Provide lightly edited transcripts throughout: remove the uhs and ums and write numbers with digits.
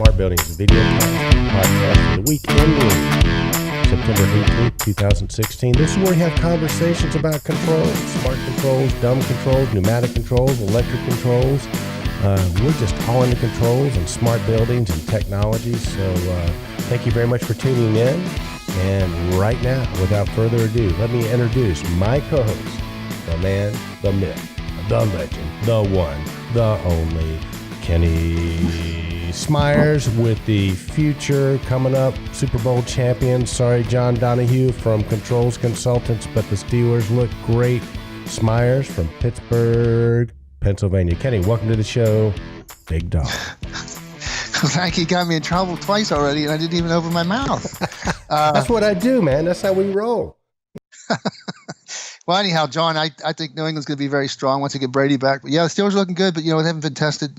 Smart Buildings Video Podcast for the week ending September 18th, 2016. This is where we have conversations about controls, smart controls, dumb controls, pneumatic controls, electric controls. We're just all into controls and smart buildings and technology. So thank you very much for tuning in. And right now, without further ado, let me introduce my co-host, the man, the myth, the legend, the one, the only, Kenny Smyers with the future coming up Super Bowl champion. Sorry, John Donahue from Controls Consultants, but the Steelers look great. Smyers from Pittsburgh, Pennsylvania. Kenny, welcome to the show. Big dog. Thank you. Got me in trouble twice already, and I didn't even open my mouth. That's what I do, man. That's how we roll. Well, anyhow, John, I think New England's going to be very strong once they get Brady back. But yeah, the Steelers are looking good, but they haven't been tested.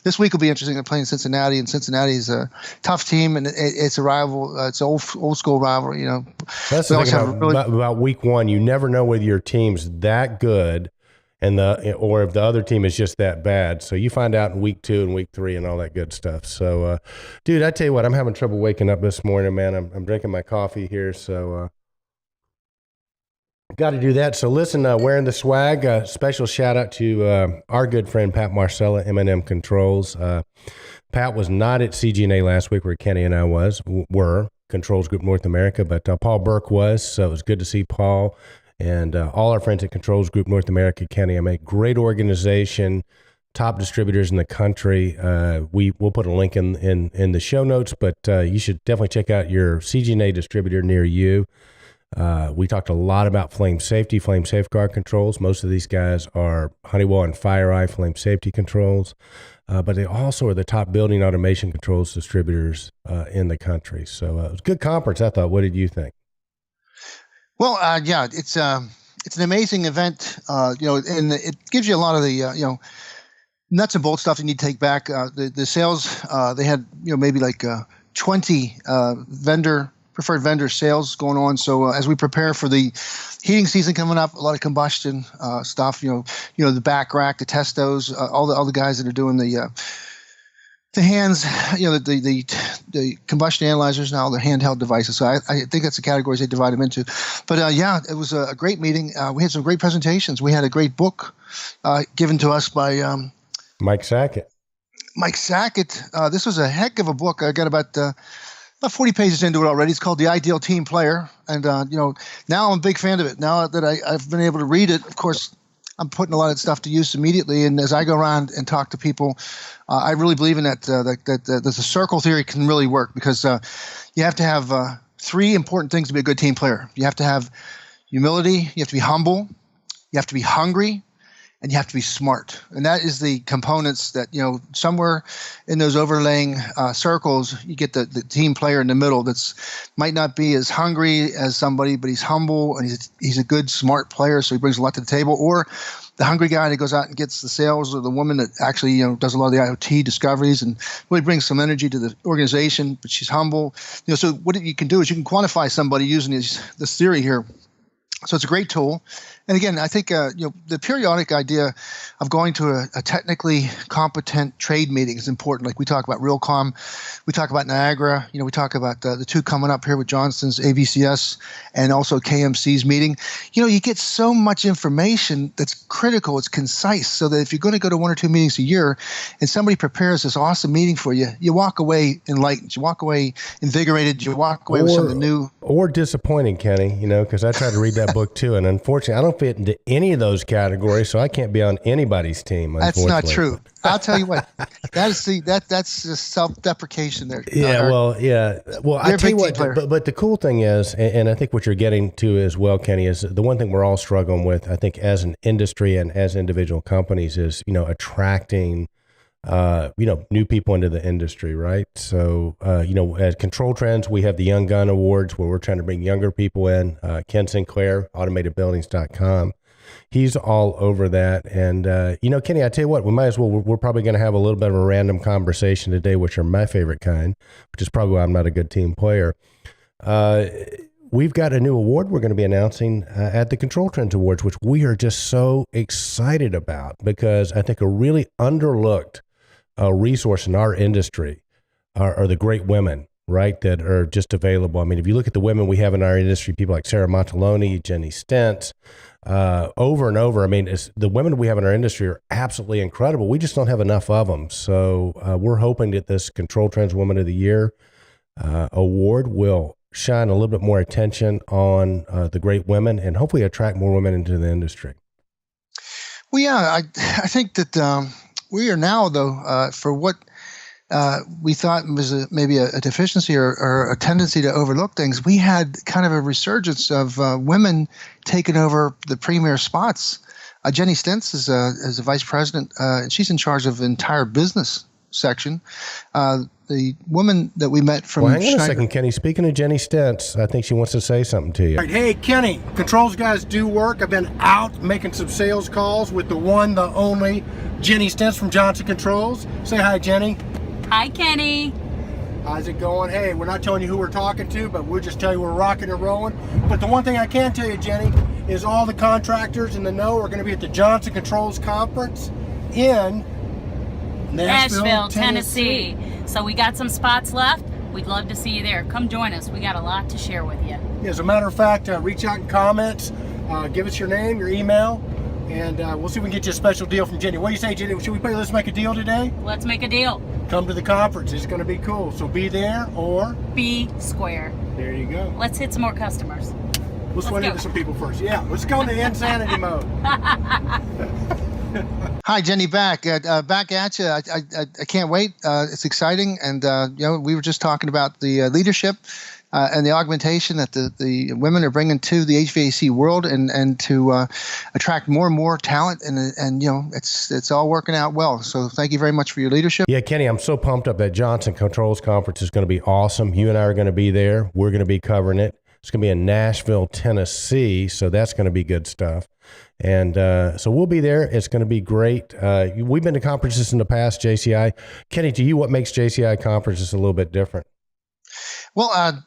This week will be interesting. They're playing Cincinnati, and Cincinnati's a tough team, and it's a rival. It's an old school rivalry. That's the thing about week one. You never know whether your team's that good, or if the other team is just that bad. So you find out in week 2 and week 3 and all that good stuff. So, dude, I tell you what, I'm having trouble waking up this morning, man. I'm drinking my coffee here, so got to do that. So listen, wearing the swag, special shout out to our good friend Pat Marcella, M&M Controls. Pat was not at CG&A last week where Kenny and I were, Controls Group North America, but Paul Burke was, so it was good to see Paul. And all our friends at Controls Group North America, Kenny, a great organization, top distributors in the country. We'll put a link in the show notes, but you should definitely check out your CG&A distributor near you. We talked a lot about flame safety, flame safeguard controls. Most of these guys are Honeywell and FireEye flame safety controls, but they also are the top building automation controls distributors in the country. So it was a good conference, I thought. What did you think? Well, yeah, it's an amazing event, and it gives you a lot of the, nuts and bolts stuff you need to take back. The sales, they had, maybe like 20 preferred vendor sales going on. So as we prepare for the heating season coming up, a lot of combustion stuff, the back rack, the Testos, all the guys that are doing the hands, the combustion analyzers now, the handheld devices. So I think that's the categories they divide them into. But yeah, it was a great meeting. We had some great presentations. We had a great book given to us by Mike Sackett. Mike Sackett. This was a heck of a book. I got about 40 pages into it already. It's called The Ideal Team Player. And, now I'm a big fan of it. Now that I've been able to read it, of course, I'm putting a lot of stuff to use immediately. And as I go around and talk to people, I really believe in that the circle theory can really work, because you have to have 3 important things to be a good team player. You have to have humility, you have to be humble, you have to be hungry, and you have to be smart. And that is the components that, somewhere in those overlaying circles, you get the team player in the middle that's might not be as hungry as somebody, but he's humble and he's a good, smart player, so he brings a lot to the table. Or the hungry guy that goes out and gets the sales, or the woman that actually, does a lot of the IoT discoveries and really brings some energy to the organization, but she's humble. So what you can do is you can quantify somebody using this theory here. So it's a great tool. And again, I think the periodic idea of going to a technically competent trade meeting is important. Like we talk about Realcomm, we talk about Niagara, we talk about the 2 coming up here with Johnston's AVCS and also KMC's meeting. You get so much information that's critical, it's concise, so that if you're going to go to 1 or 2 meetings a year and somebody prepares this awesome meeting for you, you walk away enlightened, you walk away invigorated, you walk away with something new. Or disappointing, Kenny, because I tried to read that book too, and unfortunately I don't fit into any of those categories, so I can't be on anybody's team. That's not true. I'll tell you what. That's just self-deprecation there. Yeah, well, yeah. Well, I tell you what. But the cool thing is, and I think what you're getting to as well, Kenny, is the one thing we're all struggling with, I think, as an industry and as individual companies, is attracting new people into the industry, right? So, at Control Trends, we have the Young Gun Awards where we're trying to bring younger people in. Ken Sinclair, automatedbuildings.com. He's all over that. And, Kenny, I tell you what, we might as well, we're probably going to have a little bit of a random conversation today, which are my favorite kind, which is probably why I'm not a good team player. We've got a new award we're going to be announcing at the Control Trends Awards, which we are just so excited about, because I think a really underlooked resource in our industry are the great women, right, that are just available. I mean, if you look at the women we have in our industry, people like Sarah Montaloni, Jenny Stentz, over and over. I mean, the women we have in our industry are absolutely incredible. We just don't have enough of them. So we're hoping that this Control Trends Woman of the Year award will shine a little bit more attention on the great women and hopefully attract more women into the industry. Well, yeah, I think that we are now, though, for what we thought was maybe a deficiency or a tendency to overlook things, we had kind of a resurgence of women taking over the premier spots. Jenny Stentz is a vice president, and she's in charge of the entire business section. The woman that we met from hang on a second, Kenny. Speaking of Jenny Stentz, I think she wants to say something to you. Right. Hey, Kenny, controls guys do work. I've been out making some sales calls with the one, the only Jenny Stentz from Johnson Controls. Say hi, Jenny. Hi, Kenny. How's it going? Hey, we're not telling you who we're talking to, but we'll just tell you we're rocking and rolling. But the one thing I can tell you, Jenny, is all the contractors in the know are going to be at the Johnson Controls Conference in Nashville, Tennessee. So we got some spots left. We'd love to see you there. Come join us. We got a lot to share with you. Yeah, as a matter of fact, reach out in comments, give us your name, your email, and we'll see if we can get you a special deal from Jenny. What do you say, Jenny? Should we play Let's Make a Deal today? Let's make a deal. Come to the conference. It's going to be cool. So be there or be square. There you go. Let's hit some more customers. Let's run into some people first. Yeah, let's go into insanity mode. Hi, Jenny, back at you. I can't wait. It's exciting, and we were just talking about the leadership and the augmentation that the women are bringing to the HVAC world, and to attract more and more talent, and it's all working out well. So thank you very much for your leadership. Yeah, Kenny, I'm so pumped up. That Johnson Controls Conference is going to be awesome. You and I are going to be there. We're going to be covering it. It's going to be in Nashville, Tennessee, so that's going to be good stuff. And so we'll be there. It's going to be great. We've been to conferences in the past, JCI. Kenny, to you, what makes JCI conferences a little bit different? Well,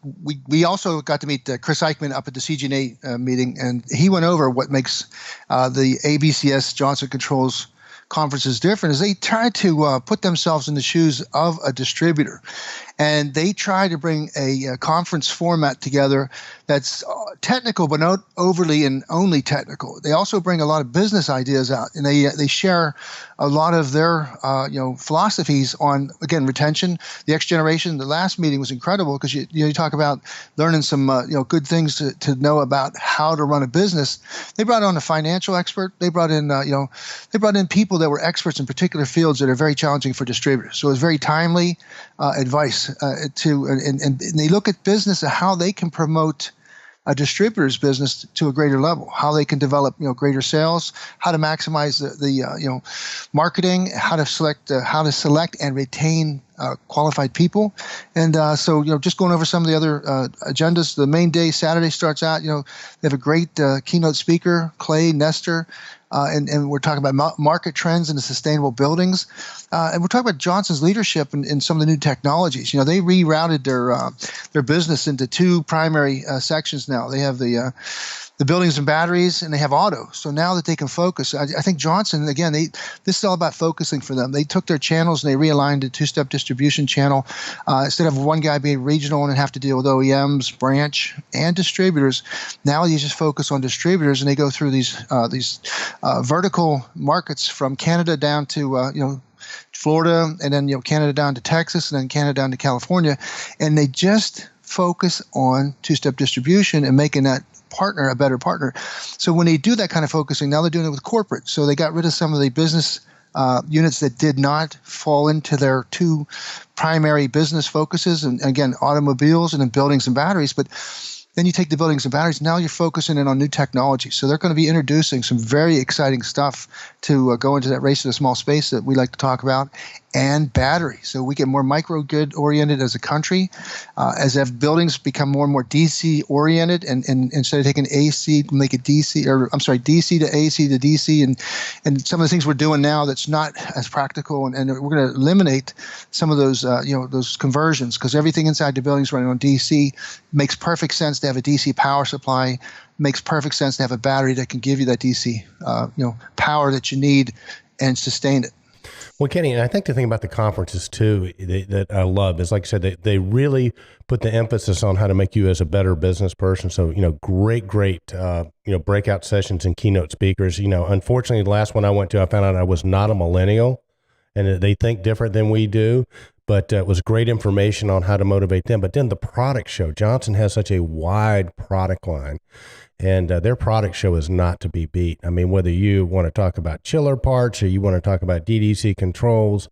we also got to meet Chris Eichmann up at the CGNA meeting, and he went over what makes the ABCS Johnson Controls conferences different is they try to put themselves in the shoes of a distributor, and they try to bring a conference format together that's technical but not overly and only technical. They also bring a lot of business ideas out, and they share a lot of their philosophies on, again, retention, the X generation. The last meeting was incredible because you talk about learning some good things to know about how to run a business. They brought on a financial expert. They brought in people that were experts in particular fields that are very challenging for distributors. So it was very timely advice and they look at business and how they can promote a distributor's business to a greater level, how they can develop greater sales, how to maximize the marketing, how to select and retain qualified people, and so just going over some of the other agendas. The main day Saturday starts out. They have a great keynote speaker, Clay Nestor. And we're talking about market trends into sustainable buildings. And we're talking about Johnson's leadership in some of the new technologies. They rerouted their business into two primary sections now. They have the buildings and batteries, and they have auto. So now that they can focus, I think Johnson, again, this is all about focusing for them. They took their channels and they realigned a two-step distribution channel. Instead of one guy being regional and have to deal with OEMs, branch, and distributors, now you just focus on distributors, and they go through these vertical markets from Canada down to Florida, and then Canada down to Texas, and then Canada down to California, and they just focus on two-step distribution and making that partner a better partner. So when they do that kind of focusing, now they're doing it with corporate. So they got rid of some of the business units that did not fall into their two primary business focuses, and again, automobiles and then buildings and batteries. But then you take the buildings and batteries, now you're focusing in on new technology. So they're going to be introducing some very exciting stuff to go into that race to the small space that we like to talk about, and battery. So we get more microgrid oriented as a country, as if buildings become more and more DC oriented, and instead of taking AC, make it DC to AC to DC, and some of the things we're doing now that's not as practical, and we're going to eliminate some of those those conversions, because everything inside the building is running on DC. Makes perfect sense to have a DC power supply. Makes perfect sense to have a battery that can give you that DC power that you need and sustain it. Well, Kenny, and I think the thing about the conferences too that I love is, like I said, they really put the emphasis on how to make you as a better business person. So, great, breakout sessions and keynote speakers. Unfortunately, the last one I went to, I found out I was not a millennial, and they think different than we do. But it was great information on how to motivate them. But then the product show, Johnson has such a wide product line. And their product show is not to be beat. I mean, whether you want to talk about chiller parts or you want to talk about DDC controls,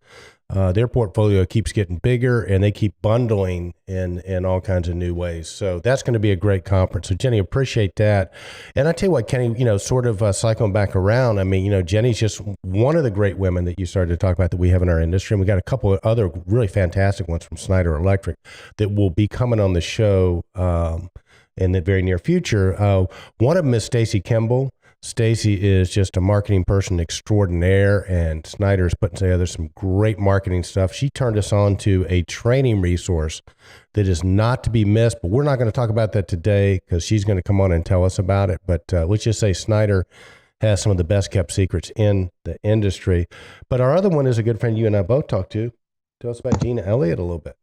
their portfolio keeps getting bigger, and they keep bundling in all kinds of new ways. So that's going to be a great conference. So, Jenny, appreciate that. And I tell you what, Kenny, sort of cycling back around, I mean, Jenny's just one of the great women that you started to talk about that we have in our industry. And we got a couple of other really fantastic ones from Schneider Electric that will be coming on the show in the very near future. One of them is Stacy Kimball. Stacy is just a marketing person extraordinaire, and Schneider's putting together some great marketing stuff. She turned us on to a training resource that is not to be missed, but we're not going to talk about that today because she's going to come on and tell us about it. But let's just say Schneider has some of the best kept secrets in the industry. But our other one is a good friend you and I both talked to. Tell us about Gina Elliott a little bit.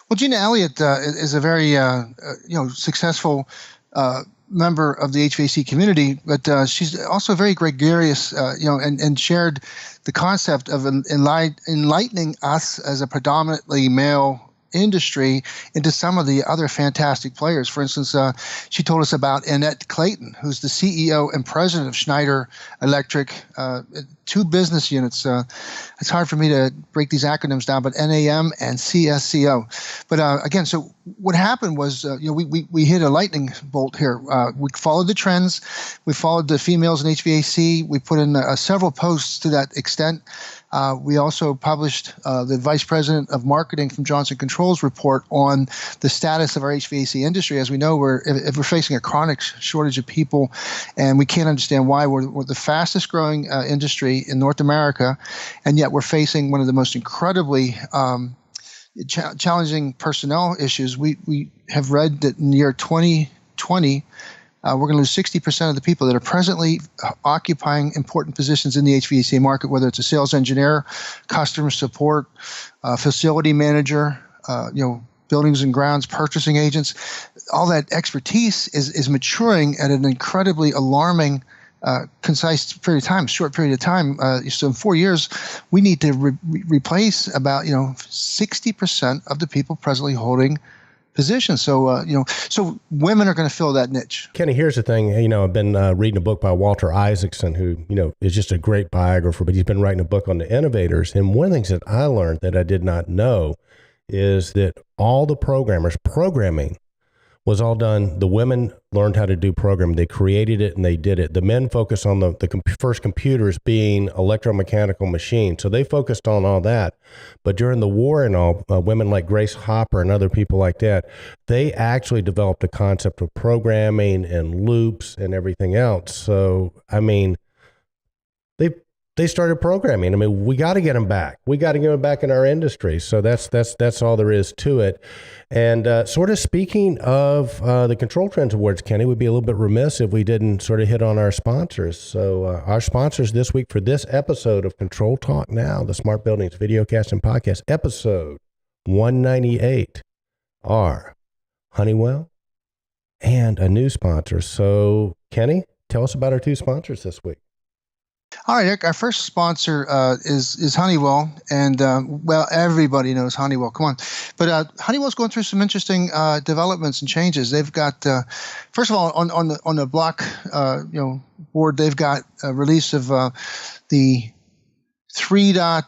Well, Gina Elliott is a very successful member of the HVAC community, but she's also very gregarious, and shared the concept of enlightening us as a predominantly male industry into some of the other fantastic players. For instance, she told us about Annette Clayton, who's the CEO and president of Schneider Electric, two business units. It's hard for me to break these acronyms down, but NAM and CSCO. But again, so what happened was, we hit a lightning bolt here. We followed the trends. We followed the females in HVAC. We put in several posts to that extent. We also published the vice president of marketing from Johnson Controls report on the status of our HVAC industry. As we know, if we're facing a chronic shortage of people, and we can't understand why. We're the fastest growing industry in North America, and yet we're facing one of the most incredibly challenging personnel issues. We have read that in the year 2020, we're going to lose 60% of the people that are presently occupying important positions in the HVAC market, whether it's a sales engineer, customer support, facility manager, buildings and grounds, purchasing agents. All that expertise is maturing at an incredibly alarming, concise period of time, short period of time. So in 4 years, we need to replace about 60% of the people presently holding positions. So, so women are going to fill that niche. Kenny, here's the thing. I've been reading a book by Walter Isaacson, who, is just a great biographer, but he's been writing a book on the innovators. And one of the things that I learned that I did not know is that all the programming was all done. The women learned how to do programming. They created it and they did it. The men focused on the first computers being electromechanical machines. So they focused on all that. But during the war and all, women like Grace Hopper and other people like that, they actually developed the concept of programming and loops and everything else. So, I mean, they started programming. I mean, we got to get them back. We got to get them back in our industry. So that's all there is to it. And sort of speaking of the Control Trends Awards, Kenny, we'd be a little bit remiss if we didn't sort of hit on our sponsors. So our sponsors this week for this episode of Control Talk Now, the Smart Buildings Videocast and Podcast, episode 198, are Honeywell and a new sponsor. So, Kenny, tell us about our two sponsors this week. All right, Eric, our first sponsor is Honeywell, and everybody knows Honeywell. Come on, but Honeywell's going through some interesting developments and changes. They've got, first of all, on the block, board, they've got a release of the 3. Here,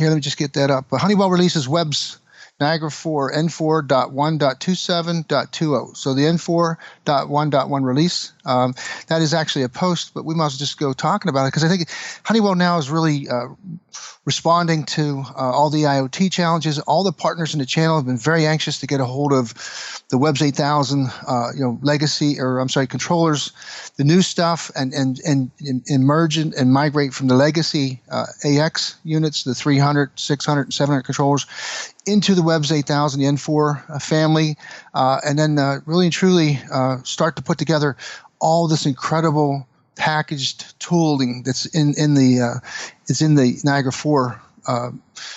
let me just get that up. Honeywell releases Web's Niagara 4 N4.1.27.20. So the N4.1.1 release, that is actually a post, but we might as well just go talking about it because I think Honeywell now is really responding to all the IoT challenges. All the partners in the channel have been very anxious to get a hold of the Web's 8000, controllers, the new stuff, and merge and migrate from the legacy AX units, the 300, 600, and 700 controllers, into the Web's 8000, the N4 family, and then really and truly start to put together all this incredible packaged tooling that's in the it's in the Niagara 4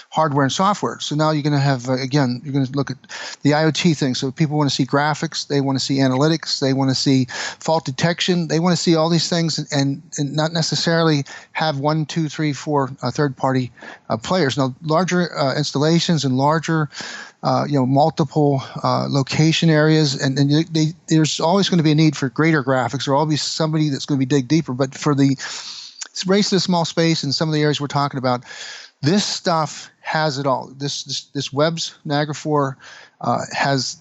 hardware and software. So now you're going to have again, you're going to look at the IoT thing. So people want to see graphics, they want to see analytics, they want to see fault detection, they want to see all these things, and not necessarily have 1, 2, 3, 4 third-party players. Now, larger installations and larger multiple location areas, and there's always going to be a need for greater graphics. There'll always be somebody that's going to be dig deeper. But for the race to the small space and some of the areas we're talking about, this stuff has it all. This Webb's Niagara 4 has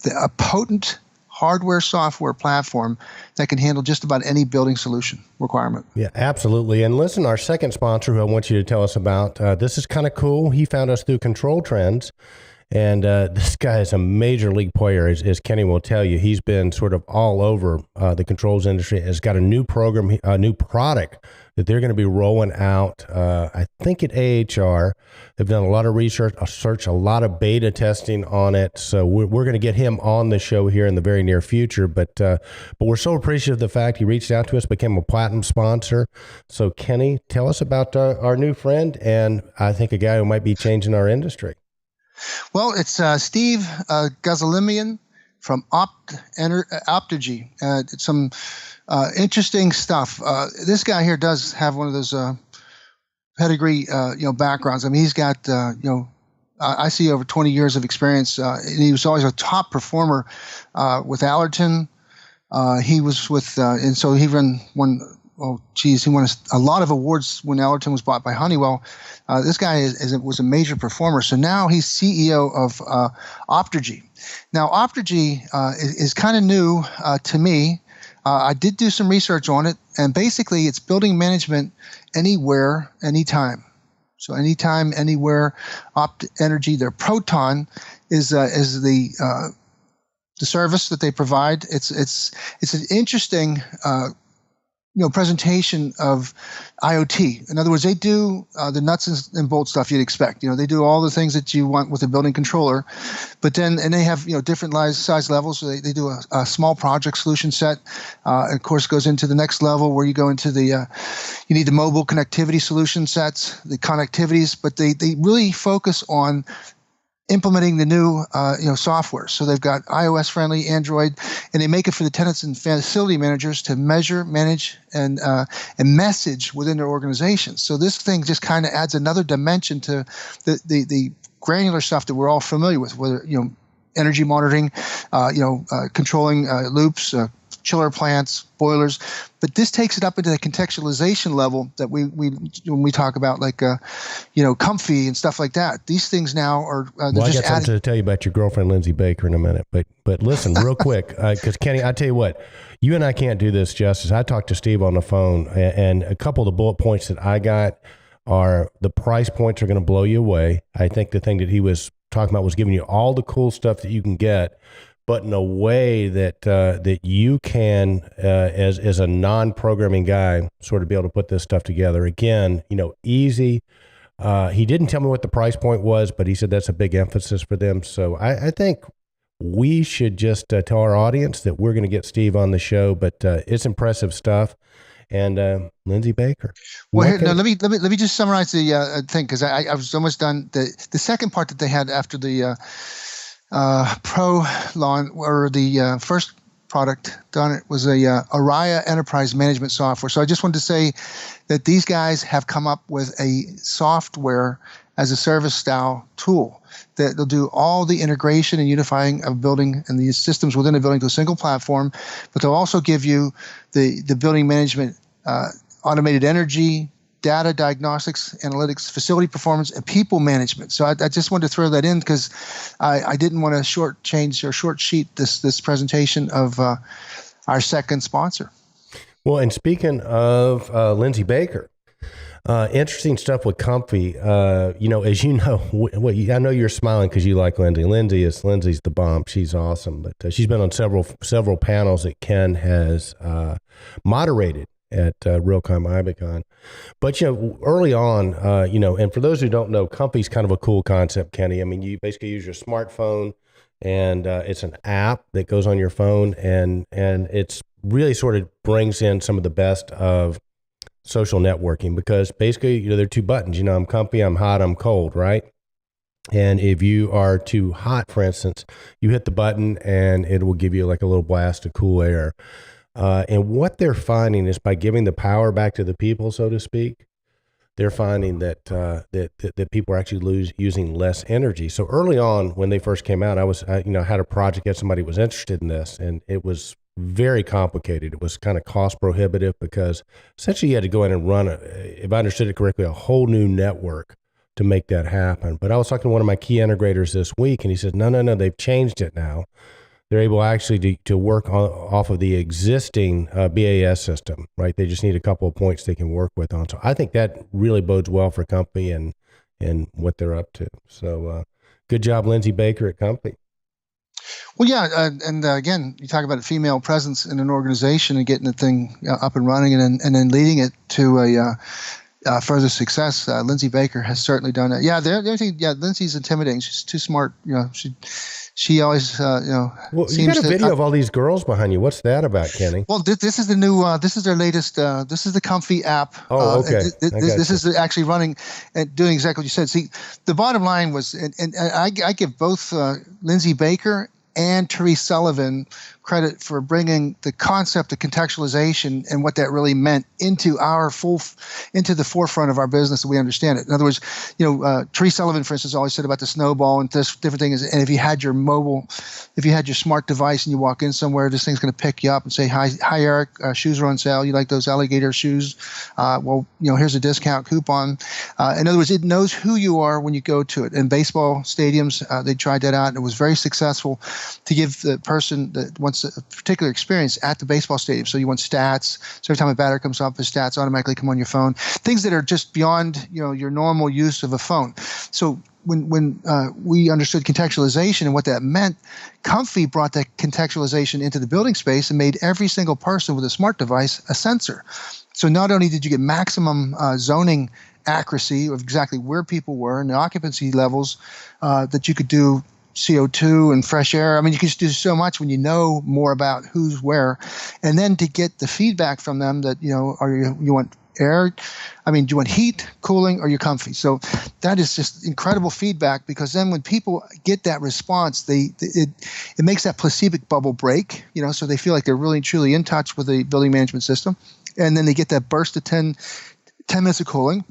a potent hardware software platform that can handle just about any building solution requirement. Yeah, absolutely. And listen, our second sponsor, who I want you to tell us about, this is kind of cool. He found us through Control Trends. And this guy is a major league player, as Kenny will tell you. He's been sort of all over the controls industry. Has got a new program, a new product that they're going to be rolling out, I think at AHR. They've done a lot of research, a lot of beta testing on it. So we're going to get him on the show here in the very near future. But we're so appreciative of the fact he reached out to us, became a platinum sponsor. So Kenny, tell us about our new friend, and I think a guy who might be changing our industry. Well, it's Steve Gazalimian from Optigy. It's some interesting stuff. This guy here does have one of those pedigree, backgrounds. I mean, he's got, I see over 20 years of experience. And he was always a top performer with Allerton. He was with, and so he won. Oh, geez, he won a lot of awards when Allerton was bought by Honeywell. This guy was a major performer. So now he's CEO of Optigy. Now, Optigy is kind of new to me. I did do some research on it, and basically it's building management anywhere, anytime. So anytime, anywhere, Energy, their Proton is the service that they provide. It's an interesting presentation of IoT. In other words, they do the nuts and bolts stuff you'd expect. They do all the things that you want with a building controller, but then, and they have, different size levels. So they do a small project solution set. Of course, goes into the next level where you go into you need the mobile connectivity solution sets, the connectivities, but they really focus on implementing the new software. So they've got iOS friendly, Android, and they make it for the tenants and facility managers to measure, manage, and message within their organizations. So this thing just kind of adds another dimension to the granular stuff that we're all familiar with, whether energy monitoring, controlling loops, chiller plants, boilers, but this takes it up into the contextualization level that we when we talk about like comfy and stuff like that. These things now are I got something to tell you about your girlfriend Lindsay Baker in a minute, but listen real quick, because Kenny, I tell you what, you and I can't do this justice. I talked to Steve on the phone, and a couple of the bullet points that I got are the price points are going to blow you away. I think the thing that he was talking about was giving you all the cool stuff that you can get, but in a way that that you can, as a non-programming guy, sort of be able to put this stuff together. Again, easy. He didn't tell me what the price point was, but he said that's a big emphasis for them. So I think we should just tell our audience that we're going to get Steve on the show, but it's impressive stuff. And Lindsay Baker. Well, here, let me just summarize the thing, because I was almost done. The second part that they had after the Pro launch, or the first product done, it was a Araya Enterprise Management Software. So I just wanted to say that these guys have come up with a software as a service style tool that they'll do all the integration and unifying of building and these systems within a building to a single platform, but they'll also give you the building management, automated energy, data diagnostics, analytics, facility performance, and people management. So I just wanted to throw that in because I didn't want to short sheet this presentation of our second sponsor. Well, and speaking of Lindsay Baker, interesting stuff with Comfy. As you know, I know you're smiling because you like Lindsay. Lindsay's the bomb. She's awesome, but she's been on several panels that Ken has moderated at Realcom Ibicon. But early on, and for those who don't know, Comfy's kind of a cool concept, Kenny. I mean, you basically use your smartphone, and it's an app that goes on your phone, and it's really sort of brings in some of the best of social networking, because basically, there are two buttons. I'm comfy, I'm hot, I'm cold, right? And if you are too hot, for instance, you hit the button and it will give you like a little blast of cool air. And what they're finding is by giving the power back to the people, so to speak, they're finding that that people are actually using less energy. So early on, when they first came out, I had a project that somebody was interested in this, and it was very complicated. It was kind of cost prohibitive because essentially you had to go in and run, if I understood it correctly, a whole new network to make that happen. But I was talking to one of my key integrators this week, and he said, no, they've changed it now. They're able actually to work off of the existing BAS system, right? They just need a couple of points they can work with on. So I think that really bodes well for Comfy and what they're up to. So good job, Lindsay Baker at Comfy. Well, yeah, and again, you talk about a female presence in an organization and getting the thing up and running, and then leading it to a further success. Lindsay Baker has certainly done that. Yeah, the other thing, Lindsay's intimidating. She's too smart. She always, Well, you got a video of all these girls behind you. What's that about, Kenny? Well, this is the new. This is their latest. This is the Comfy app. Oh, okay. This is actually running and doing exactly what you said. See, the bottom line was, and I give both Lindsay Baker and Therese Sullivan credit for bringing the concept of contextualization and what that really meant into the forefront of our business, so we understand it. In other words, Therese Sullivan, for instance, always said about the snowball and this different things. And if you had your smart device and you walk in somewhere, this thing's going to pick you up and say, "Hi, Eric, shoes are on sale. You like those alligator shoes? Here's a discount coupon." In other words, it knows who you are when you go to it. In baseball stadiums, they tried that out, and it was very successful to give the person that wants a particular experience at the baseball stadium. So you want stats. So every time a batter comes up, the stats automatically come on your phone. Things that are just beyond your normal use of a phone. So when we understood contextualization and what that meant, Comfy brought that contextualization into the building space and made every single person with a smart device a sensor. So not only did you get maximum zoning accuracy of exactly where people were and the occupancy levels that you could do CO2 and fresh air. I mean, you can just do so much when you know more about who's where, and then to get the feedback from them that you want air? I mean, do you want heat, cooling, or you're comfy? So that is just incredible feedback, because then when people get that response, it makes that placebo bubble break. So they feel like they're really truly in touch with the building management system, and then they get that burst of 10 minutes of cooling.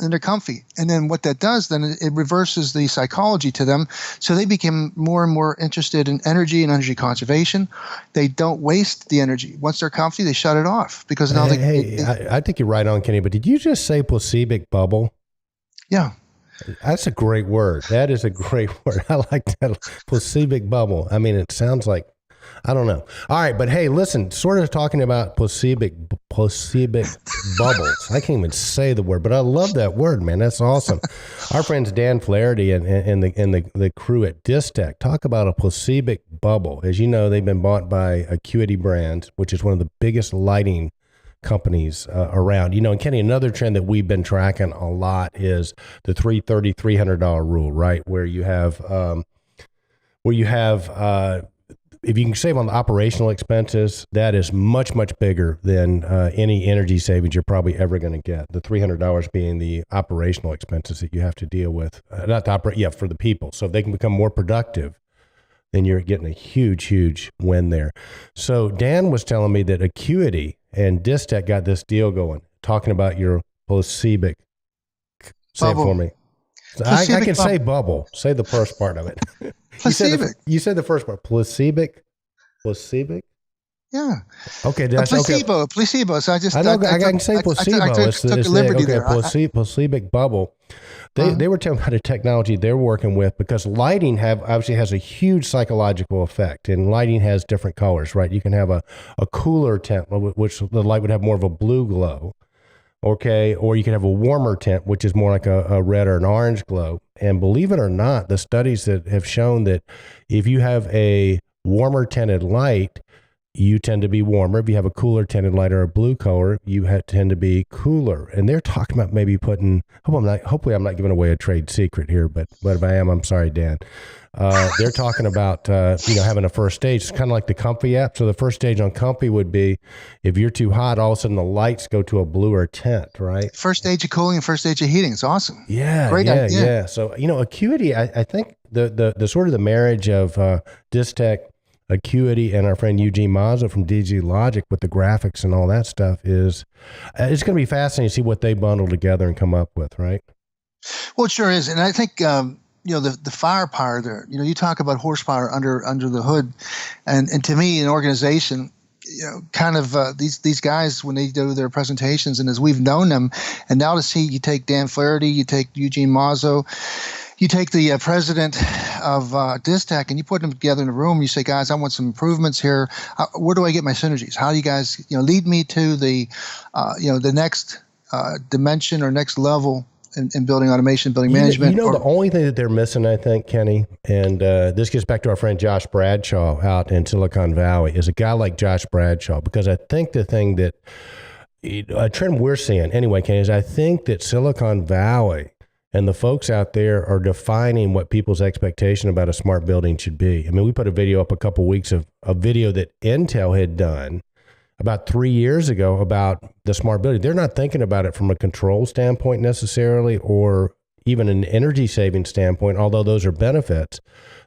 And they're comfy. And then what that does, then it reverses the psychology to them. So they become more and more interested in energy and energy conservation. They don't waste the energy. Once they're comfy, they shut it off, because now I think you're right on, Kenny, but did you just say placebo bubble? Yeah. That's a great word. That is a great word. I like that. Placebo bubble. I mean, it sounds like, I don't know. All right, but hey, listen, sort of talking about placebo bubbles. I can't even say the word, but I love that word, man. That's awesome. Our friends Dan Flaherty and the crew at Distech talk about a placebo bubble. As you know, they've been bought by Acuity Brands, which is one of the biggest lighting companies around. And Kenny, another trend that we've been tracking a lot is the $300 rule, right? Where you have if you can save on the operational expenses, that is much, much bigger than any energy savings you're probably ever going to get. The $300 being the operational expenses that you have to deal with, for the people. So if they can become more productive, then you're getting a huge, huge win there. So Dan was telling me that Acuity and Distech got this deal going, talking about your placebo. Say it for me. I can say bubble. Say the first part of it. You said the first part. Placebo. Yeah. Okay. Placebo. So I can say placebo. I took a liberty there. Placebo bubble. They were talking about a technology they're working with, because lighting obviously has a huge psychological effect, and lighting has different colors, right? You can have a cooler tint, which the light would have more of a blue glow. Okay, or you can have a warmer tint, which is more like a red or an orange glow. And believe it or not, the studies that have shown that if you have a warmer tinted light, you tend to be warmer. If you have a cooler tinted light or a blue color, you tend to be cooler. And they're talking about maybe putting, hopefully I'm not giving away a trade secret here, but if I am, I'm sorry, Dan. They're talking about, having a first stage. It's kind of like the Comfy app. So the first stage on Comfy would be if you're too hot, all of a sudden the lights go to a bluer tint, right? First stage of cooling and first stage of heating. It's awesome. Yeah. Great idea. Yeah. So, Acuity, I think the sort of the marriage of Distech, Acuity, and our friend Eugene Mazza from DG Logic with the graphics and all that stuff it's going to be fascinating to see what they bundle together and come up with, right? Well, it sure is. And I think, the firepower there, you talk about horsepower under the hood. And to me, an organization, kind of these guys, when they do their presentations and as we've known them, and now to see you take Dan Flaherty, you take Eugene Mazzo, you take the president of Distech, and you put them together in a room. You say, guys, I want some improvements here. Where do I get my synergies? How do you guys, lead me to the next dimension or next level in building automation, building management? The only thing that they're missing, I think, Kenny, and this gets back to our friend Josh Bradshaw out in Silicon Valley, is a guy like Josh Bradshaw, because I think the thing that a trend we're seeing anyway, Kenny, is I think that Silicon Valley and the folks out there are defining what people's expectation about a smart building should be. I mean, we put a video up a couple weeks of a video that Intel had done about 3 years ago about the smart building. They're not thinking about it from a control standpoint necessarily, or even an energy saving standpoint, although those are benefits.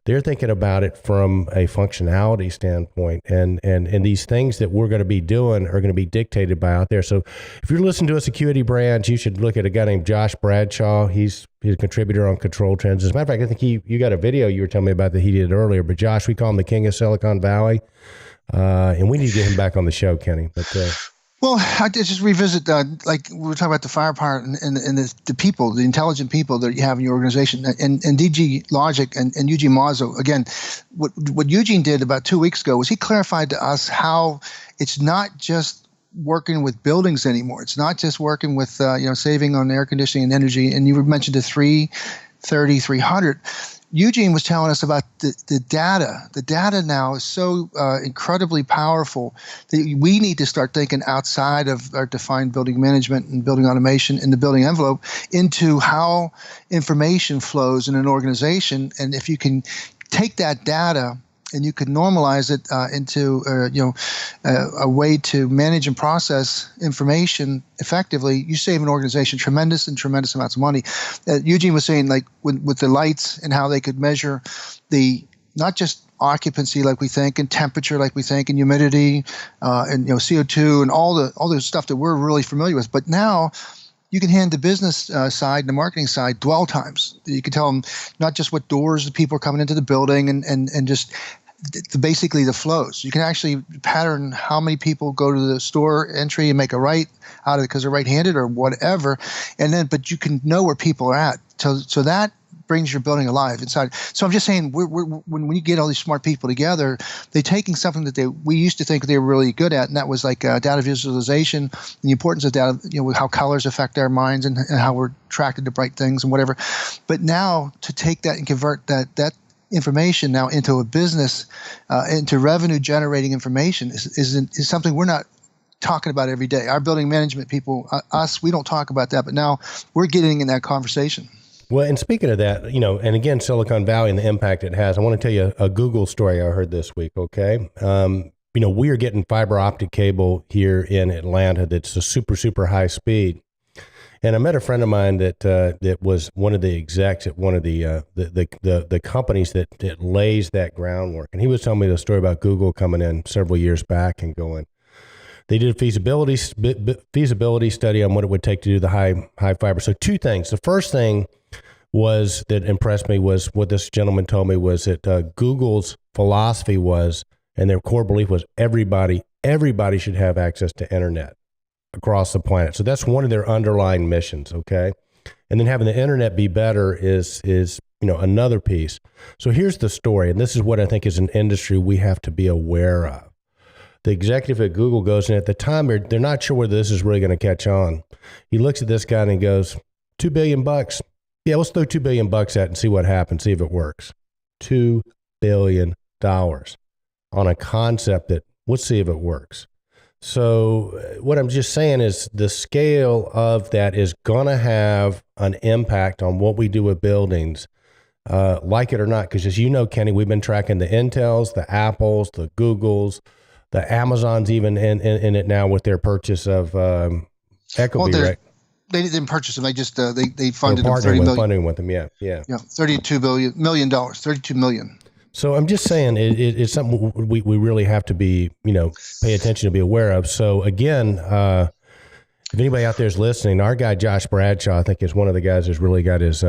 They're thinking about it from a functionality standpoint, and these things that we're going to be doing are going to be dictated by out there. So if you're listening to us, Acuity Brands, you should look at a guy named Josh Bradshaw. He's a contributor on Control Trends. As a matter of fact, I think you got a video you were telling me about that he did earlier, but Josh, we call him the king of Silicon Valley. And we need to get him back on the show, Kenny. But well, I just revisit, like we were talking about the firepower and the people, the intelligent people that you have in your organization, and DG Logic and Eugene Mazzo. Again, what Eugene did about 2 weeks ago was he clarified to us how it's not just working with buildings anymore. It's not just working with saving on air conditioning and energy. And you mentioned the 330, 300. Eugene was telling us about the data. The data now is so incredibly powerful that we need to start thinking outside of our defined building management and building automation in the building envelope into how information flows in an organization. And if you can take that data and you could normalize it into a way to manage and process information effectively, you save an organization tremendous amounts of money. Eugene was saying, like with the lights and how they could measure the not just occupancy like we think, and temperature like we think, and humidity, and CO2 and all the stuff that we're really familiar with, but now you can hand the business side and the marketing side dwell times. You can tell them not just what doors the people are coming into the building and just basically the flows. You can actually pattern how many people go to the store entry and make a right out of it because they're right-handed or whatever, but you can know where people are at. So that brings your building alive inside. So I'm just saying, when you get all these smart people together, they're taking something that we used to think they were really good at, and that was like data visualization and the importance of data, how colors affect our minds and how we're attracted to bright things and whatever. But now to take that and convert that information now into a business, into revenue generating information is something we're not talking about every day. Our building management people, we don't talk about that, but now we're getting in that conversation. Well, and speaking of that, and again, Silicon Valley and the impact it has, I want to tell you a Google story I heard this week, okay? We are getting fiber optic cable here in Atlanta that's a super, super high speed. And I met a friend of mine that was one of the execs at one of the companies that lays that groundwork. And he was telling me the story about Google coming in several years back and going, they did a feasibility study on what it would take to do the high fiber. So two things. The first thing was that impressed me was what this gentleman told me was that Google's philosophy was, and their core belief was, everybody should have access to internet across the planet. So that's one of their underlying missions, okay? And then having the internet be better is another piece. So here's the story, and this is what I think is an industry we have to be aware of. The executive at Google goes, and at the time they're not sure whether this is really going to catch on. He looks at this guy and he goes, $2 billion. Yeah, let's throw $2 billion at it and see what happens, see if it works. $2 billion on a concept that Let's see if it works. So what I'm just saying is the scale of that is going to have an impact on what we do with buildings, like it or not. Because as you know, Kenny, we've been tracking the Intels, the Apples, the Googles, the Amazons, even in it now with their purchase of Ecobee, right? They didn't purchase them. They just they funded them $30 million. Funding with them, yeah. $32 million, $32 million. So I'm just saying it's something we really have to be, pay attention to, be aware of. So again, if anybody out there is listening, our guy Josh Bradshaw, I think, is one of the guys who's really got his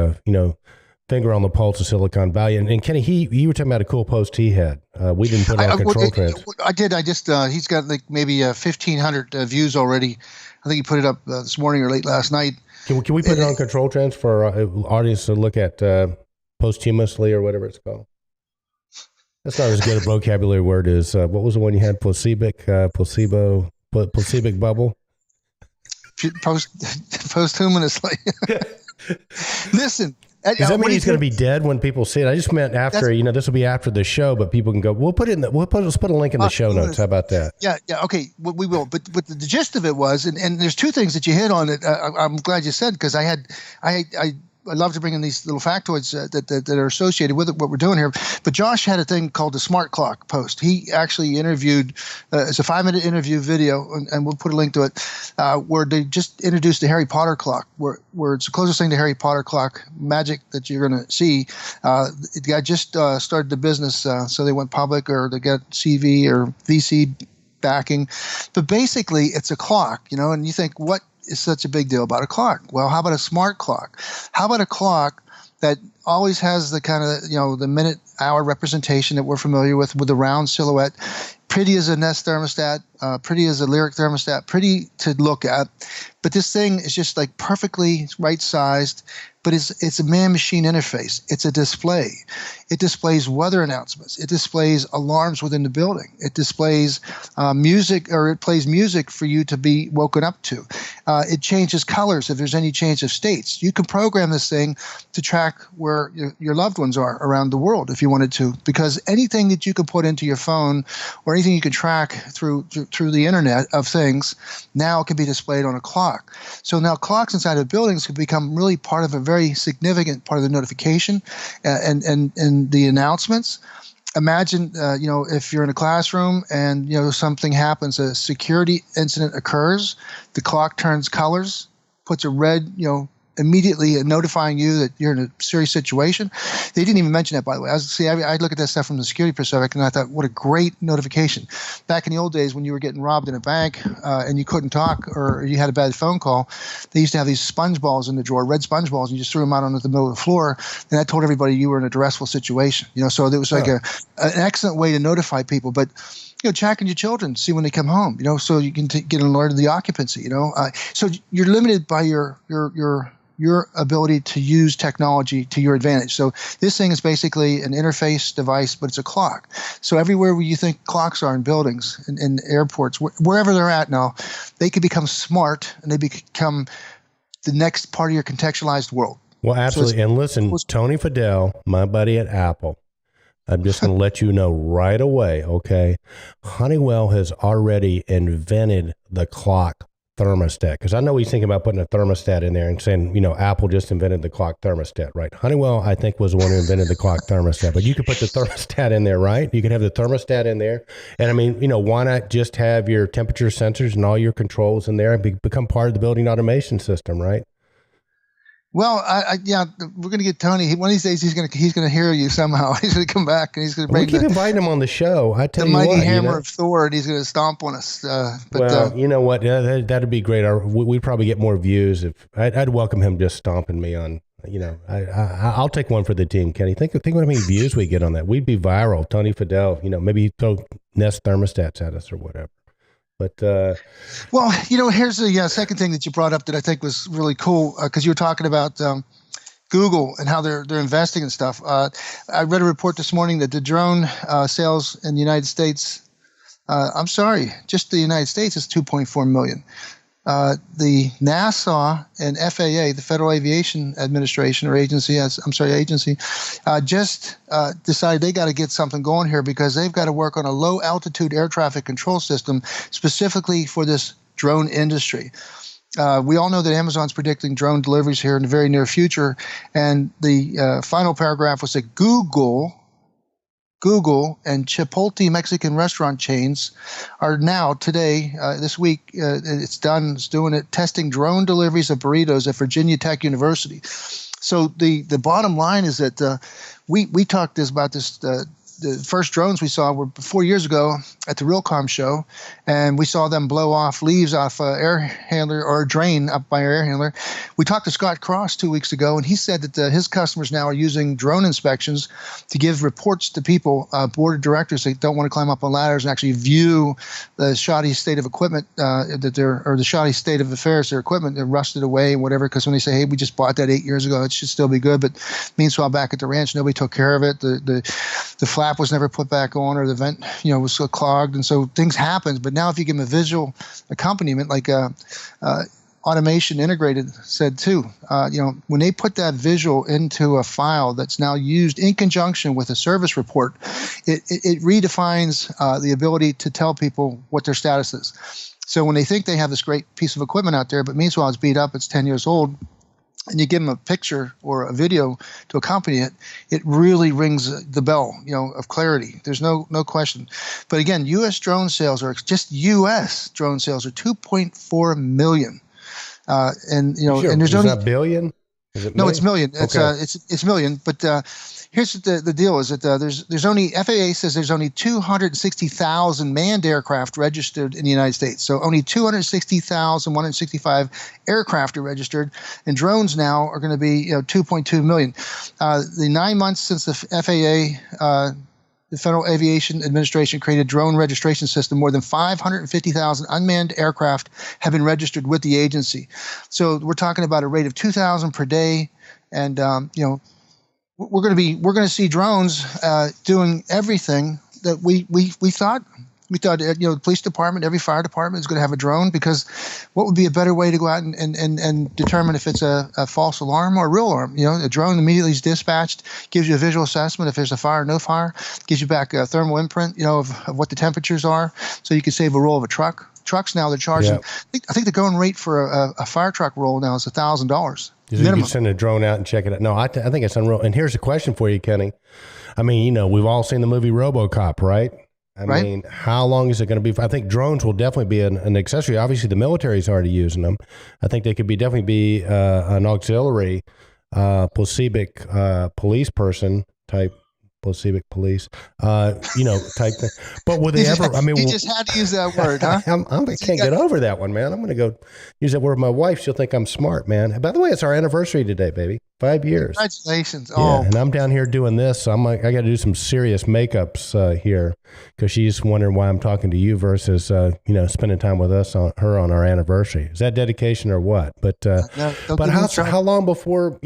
finger on the pulse of Silicon Valley. And Kenny, you were talking about a cool post he had. We didn't put it on Control Trends. I did. I just he's got like maybe 1,500 views already. I think he put it up this morning or late last night. Can we put it on Control Trends for our audience to look at posthumously or whatever it's called? That's not as good a vocabulary word as what was the one you had? Placebic bubble. Posthumously. Listen. Does that mean he's going to be dead when people see it? I just meant after. This will be after the show, but people can go. Let's put a link in the show notes. How about that? Yeah. Okay, we will. But the gist of it was, and there's two things that you hit on that I'm glad you said, because I love to bring in these little factoids that are associated with what we're doing here. But Josh had a thing called the Smart Clock post. He actually interviewed, it's a 5-minute interview video, and we'll put a link to it, where they just introduced the Harry Potter clock, where it's the closest thing to Harry Potter clock magic that you're going to see. The guy just started the business, so they went public, or they got CV or VC backing. But basically, it's a clock, and you think, what is such a big deal about a clock? Well, how about a smart clock? How about a clock that always has the kind of, the minute hour representation that we're familiar with the round silhouette, pretty as a Nest thermostat, pretty as a Lyric thermostat, pretty to look at. But this thing is just like perfectly right sized, but it's a man-machine interface. It's a display. It displays weather announcements. It displays alarms within the building. It displays music, or it plays music for you to be woken up to. It changes colors if there's any change of states. You can program this thing to track where your loved ones are around the world if you wanted to, because anything that you can put into your phone or anything you can track through the Internet of Things now can be displayed on a clock. So now clocks inside of buildings can become really part of a very significant part of the notification and the announcements. Imagine, if you're in a classroom and, something happens, a security incident occurs, the clock turns colors, puts a red, immediately notifying you that you're in a serious situation. They didn't even mention that, by the way. I look at that stuff from the security perspective, and I thought, what a great notification. Back in the old days when you were getting robbed in a bank and you couldn't talk, or you had a bad phone call, they used to have these sponge balls in the drawer, red sponge balls, and you just threw them out onto the middle of the floor, and that told everybody you were in a distressful situation. So it was like an excellent way to notify people. But tracking your children, see when they come home, so you can get an alert of the occupancy, So you're limited by your ability to use technology to your advantage. So this thing is basically an interface device, but it's a clock. So everywhere where you think clocks are in buildings, in airports, wherever they're at now, they can become smart, and they become the next part of your contextualized world. Well, absolutely. So and listen, Tony Fidel, my buddy at Apple, I'm just going to let you know right away, okay? Honeywell has already invented the clock thermostat, because I know he's thinking about putting a thermostat in there and saying, Apple just invented the clock thermostat, right? Honeywell, I think, was the one who invented the clock thermostat, but you could put the thermostat in there, right? You could have the thermostat in there. And I mean, why not just have your temperature sensors and all your controls in there and become part of the building automation system, right? Well, we're going to get Tony. One of these days, he's going to hear you somehow. He's going to come back, and he's going to bring. We keep inviting him on the show. I tell you what, the mighty hammer of Thor, and he's going to stomp on us. You know what? That'd be great. We'd probably get more views if I'd welcome him just stomping me on. I'll take one for the team, Kenny. Think of how many views we get on that. We'd be viral. Tony Fidel. Maybe he'd throw Nest thermostats at us or whatever. But here's the second thing that you brought up that I think was really cool, because you were talking about Google and how they're investing and stuff. I read a report this morning that the drone sales in the United States, just the United States, is 2.4 million. the NASA and FAA, the Federal Aviation Administration or agency, just decided they got to get something going here because they've got to work on a low altitude air traffic control system specifically for this drone industry. We all know that Amazon's predicting drone deliveries here in the very near future, and the final paragraph was that Google and Chipotle Mexican restaurant chains are now today, this week, it's doing it, testing drone deliveries of burritos at Virginia Tech University. So the bottom line is that we talked about this. The first drones we saw were 4 years ago at the Realcomm show, and we saw them blow off leaves off air handler or a drain up by our air handler. We talked to Scott Cross 2 weeks ago, and he said that his customers now are using drone inspections to give reports to people, board of directors that don't want to climb up on ladders and actually view the shoddy state of equipment or the shoddy state of affairs, their equipment, they're rusted away and whatever. Because when they say, hey, we just bought that 8 years ago, it should still be good. But meanwhile, back at the ranch, nobody took care of it. The flap was never put back on, or the vent, was so clogged, and so things happen. But now, if you give them a visual accompaniment, like Automation Integrated said too, when they put that visual into a file that's now used in conjunction with a service report, it redefines the ability to tell people what their status is. So when they think they have this great piece of equipment out there, but meanwhile it's beat up, it's 10 years old, and you give them a picture or a video to accompany it, it really rings the bell, of clarity. There's no question. But again, U.S. drone sales are just U.S. drone sales are 2.4 million, and sure. and there's only not billion. Is it million? No, it's million. Okay. It's million. But here's the deal: is that there's only FAA says there's only 260,000 manned aircraft registered in the United States. So only 260,165 aircraft are registered, and drones now are going to be 2.2 million. The 9 months since the FAA. The Federal Aviation Administration created a drone registration system. More than 550,000 unmanned aircraft have been registered with the agency. So we're talking about a rate of 2,000 per day, and we're going to see drones doing everything that we thought. We thought, the police department, every fire department is going to have a drone, because what would be a better way to go out and determine if it's a false alarm or a real alarm? A drone immediately is dispatched, gives you a visual assessment if there's a fire or no fire, gives you back a thermal imprint, of what the temperatures are, so you can save a roll of a truck. Trucks now, they're charging, I think the going rate for a fire truck roll now is $1,000. You can send a drone out and check it out. No, I think it's unreal. And here's a question for you, Kenny. I mean, we've all seen the movie RoboCop, right? I mean, how long is it going to be? I think drones will definitely be an accessory. Obviously, the military's already using them. I think they could definitely be an auxiliary placebo police person type. Placebo police, type thing. But will they ever? I mean, you just had to use that word, huh? I can't get over that one, man. I'm going to go use that word with my wife. She'll think I'm smart, man. By the way, it's our anniversary today, baby. 5 years. Congratulations! Yeah, and I'm down here doing this, so I got to do some serious makeups here, because she's wondering why I'm talking to you versus spending time with us on our anniversary. Is that dedication or what? But how long before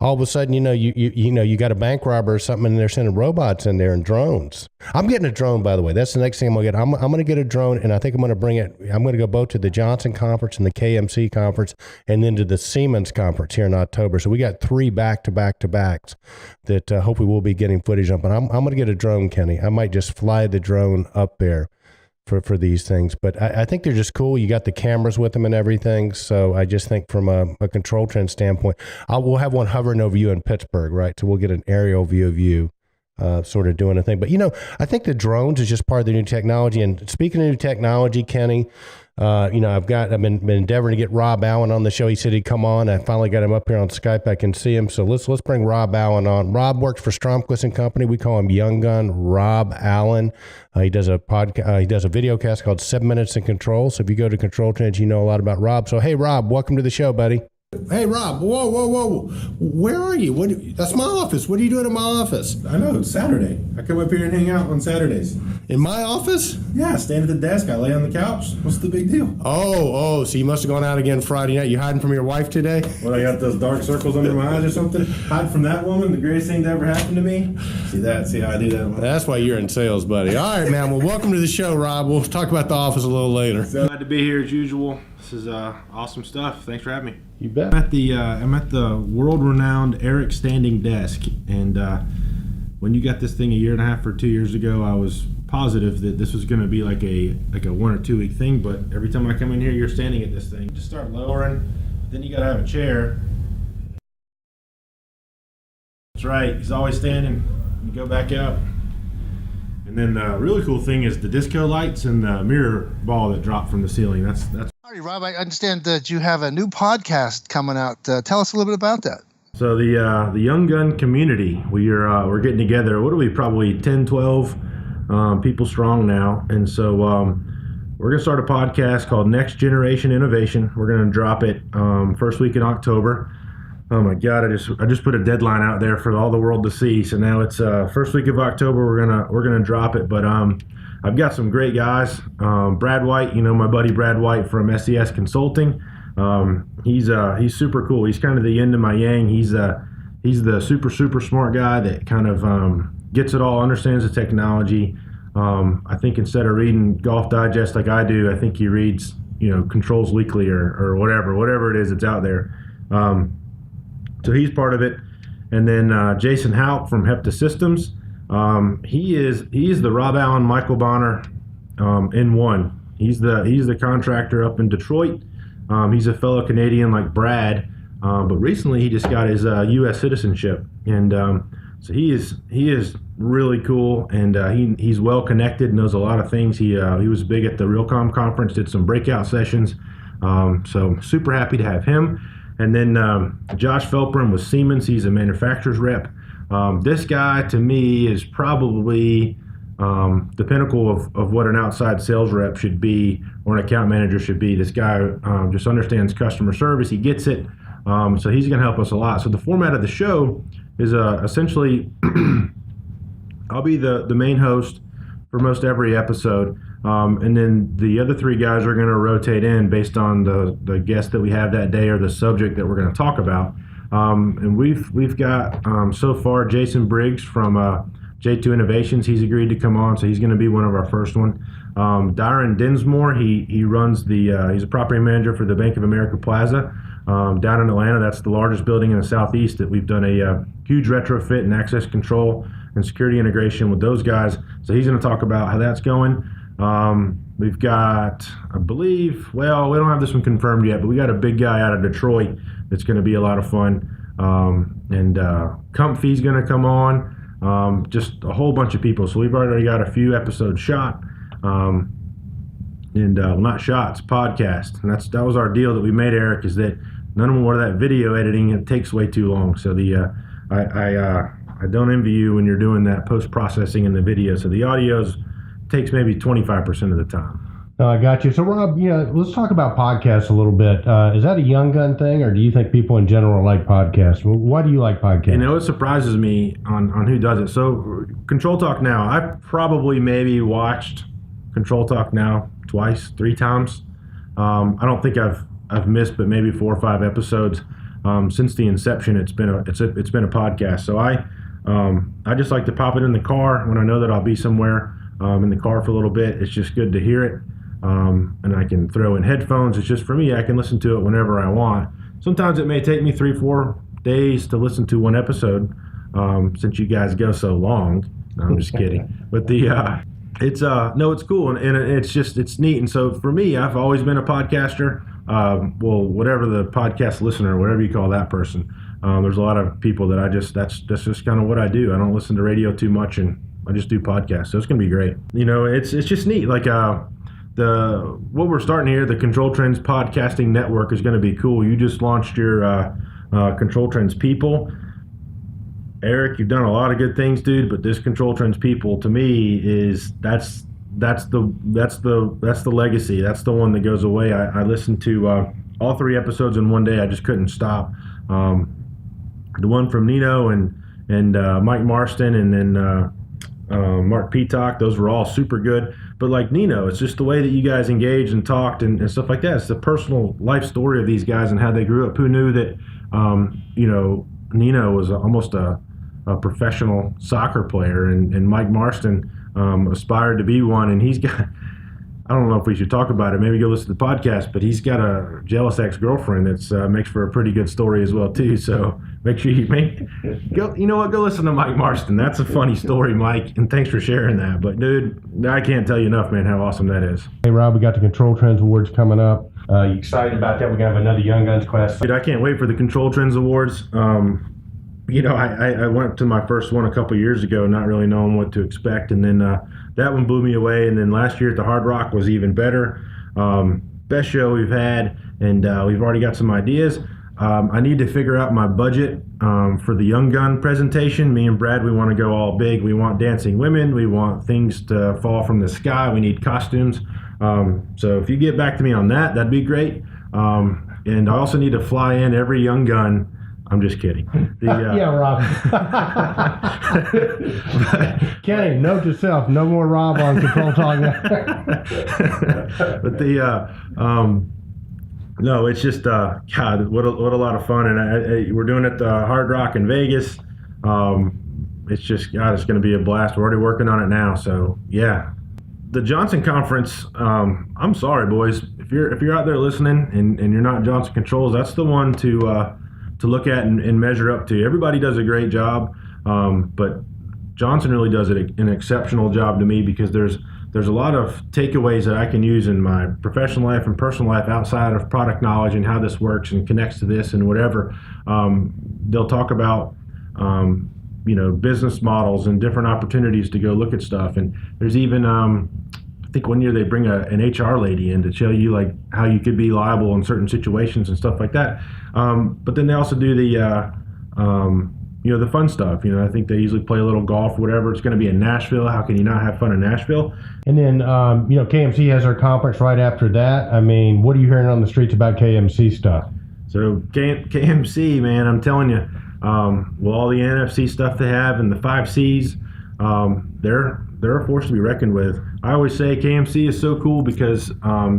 all of a sudden you got a bank robber or something, and they're sending robots in there and drones? I'm getting a drone, by the way. That's the next thing I'm gonna get. I'm gonna get a drone, and I think I'm gonna bring it. I'm gonna go both to the Johnson conference and the KMC conference, and then to the Siemens conference here in October. So we got 3 back-to-backs that hopefully we'll be getting footage on. But I'm going to get a drone, Kenny. I might just fly the drone up there for these things. But I think they're just cool. You got the cameras with them and everything. So I just think from a control trend standpoint, we'll have one hovering over you in Pittsburgh, right? So we'll get an aerial view of you. Sort of doing a thing. But, I think the drones is just part of the new technology. And speaking of new technology, Kenny, I've been endeavoring to get Rob Allen on the show. He said he'd come on. I finally got him up here on Skype. I can see him. So let's bring Rob Allen on. Rob works for Stromquist and Company. We call him Young Gun Rob Allen. He does a podcast. He does a video cast called 7 Minutes in Control. So if you go to Control Trends, you know a lot about Rob. So, hey, Rob, welcome to the show, buddy. Hey, Rob, whoa. Where are you? That's my office. What are you doing in my office? I know, it's Saturday. I come up here and hang out on Saturdays. In my office? Yeah, I stand at the desk. I lay on the couch. What's the big deal? Oh, so you must have gone out again Friday night. You hiding from your wife today? What, I got those dark circles under my eyes or something? Hide from that woman, the greatest thing that ever happened to me? See how I do that? That's why you're in sales, buddy. All right, man. Well, welcome to the show, Rob. We'll talk about the office a little later. So I had to be here as usual. This is awesome stuff. Thanks for having me. You bet. I'm at the world-renowned Eric standing desk, and when you got this thing a year and a half or 2 years ago, I was positive that this was going to be like a 1 or 2 week thing. But every time I come in here, you're standing at this thing. Just start lowering, then you got to have a chair. That's right. He's always standing. You go back up. And then the really cool thing is the disco lights and the mirror ball that drop from the ceiling. That's. All right, Rob, I understand that you have a new podcast coming out. Tell us a little bit about that. So the Young Gun community, we're getting together. What are we? Probably 10, 12 people strong now. And so we're going to start a podcast called Next Generation Innovation. We're going to drop it first week in October. Oh my God! I just put a deadline out there for all the world to see. So now it's first week of October. We're gonna drop it. But I've got some great guys. Brad White, my buddy Brad White from SES Consulting. He's super cool. He's kind of the yin to my yang. He's the super smart guy that kind of gets it all, understands the technology. I think instead of reading Golf Digest like I do, I think he reads Controls Weekly or whatever it is that's out there. So he's part of it, and then Jason Houck from Hepta Systems. He's the Rob Allen, Michael Bonner in one. He's the contractor up in Detroit. He's a fellow Canadian like Brad, but recently he just got his U.S. citizenship, and so he is really cool, and he's well connected, knows a lot of things. He was big at the Realcomm conference, did some breakout sessions, so super happy to have him. And then Josh Felprin with Siemens. He's a manufacturer's rep. This guy, to me, is probably the pinnacle of what an outside sales rep should be or an account manager should be. This guy just understands customer service. He gets it. So he's going to help us a lot. So the format of the show is essentially I'll be the main host for most every episode. And then the other three guys are going to rotate in based on the guest that we have that day or the subject that we're going to talk about. And we've got so far Jason Briggs from J2 Innovations. He's agreed to come on, so he's going to be one of our first one. Darren Dinsmore, he runs he's a property manager for the Bank of America Plaza down in Atlanta. That's the largest building in the Southeast that we've done a huge retrofit and access control and security integration with those guys. So he's going to talk about how that's going. We've got, I believe, well, we don't have this one confirmed yet, but we got a big guy out of Detroit that's going to be a lot of fun. And Comfy's going to come on, just a whole bunch of people. So we've already got a few episodes shot, well, not shots, podcast. And that was our deal that we made, Eric, is that none of them were that video editing. It takes way too long. So I don't envy you when you're doing that post-processing in the video. So the audio's takes maybe 25% of the time. I got you. So Rob, let's talk about podcasts a little bit. Is that a Young Gun thing, or do you think people in general like podcasts? Why do you like podcasts? It surprises me on who does it. So ControlTalk Now, I've probably maybe watched ControlTalk Now twice, 3 times. I don't think I've missed but maybe 4 or 5 episodes since the inception. It's been a podcast. So I just like to pop it in the car when I know that I'll be somewhere in the car for a little bit. It's just good to hear it, and I can throw in headphones. It's just for me. I can listen to it whenever I want. Sometimes it may take me 3-4 days to listen to one episode, since you guys go so long. No, I'm just kidding. But it's cool, and it's neat. And so for me, I've always been a podcaster. Whatever the podcast listener, whatever you call that person. There's a lot of people that that's just kind of what I do. I don't listen to radio too much, and I just do podcasts, so it's gonna be great. It's just neat. Like what we're starting here, the Control Trends Podcasting Network is gonna be cool. You just launched your Control Trends People. Eric, you've done a lot of good things, dude, but this Control Trends People, to me, that's the legacy. That's the one that goes away. I listened to all 3 episodes in one day. I just couldn't stop. The one from Nino and Mike Marston, and then Mark Peacock, those were all super good. But like Nino, it's just the way that you guys engaged and talked and stuff like that. It's the personal life story of these guys and how they grew up. Who knew that Nino was almost a professional soccer player, and Mike Marston aspired to be one. And he's got, I don't know if we should talk about it. Maybe go listen to the podcast. But he's got a jealous ex-girlfriend that's makes for a pretty good story as well too. So make sure go. You know what? Go listen to Mike Marston. That's a funny story, Mike. And thanks for sharing that. But dude, I can't tell you enough, man, how awesome that is. Hey, Rob, we got the Control Trends Awards coming up. You excited about that? We're gonna have another Young Guns class. Dude, I can't wait for the Control Trends Awards. I went to my first one a couple years ago, not really knowing what to expect, and then that one blew me away. And then last year at the Hard Rock was even better. Best show we've had, and we've already got some ideas. I need to figure out my budget for the Young Gun presentation. Me and Brad, we want to go all big. We want dancing women. We want things to fall from the sky. We need costumes. So if you get back to me on that, that'd be great. And I also need to fly in every Young Gun. I'm just kidding. Yeah, Rob. Kenny, note to self, no more Rob on Control Talk. But no, it's just God, what a lot of fun, and we're doing it at the Hard Rock in Vegas. It's just God, it's going to be a blast. We're already working on it now, so yeah. The Johnson Conference. I'm sorry, boys, if you're out there listening and you're not Johnson Controls, that's the one to look at and measure up to. Everybody does a great job, but Johnson really does an exceptional job to me, because there's a lot of takeaways that I can use in my professional life and personal life outside of product knowledge and how this works and connects to this and whatever. They'll talk about business models and different opportunities to go look at stuff. And there's even I think one year they bring an HR lady in to show you like how you could be liable in certain situations and stuff like that. But then they also do the fun stuff. I think they usually play a little golf, whatever. It's going to be in Nashville. How can you not have fun in Nashville? And then, KMC has their conference right after that. I mean, what are you hearing on the streets about KMC stuff? So KMC, man, I'm telling you, with all the NFC stuff they have and the 5 Cs, they're a force to be reckoned with. I always say KMC is so cool because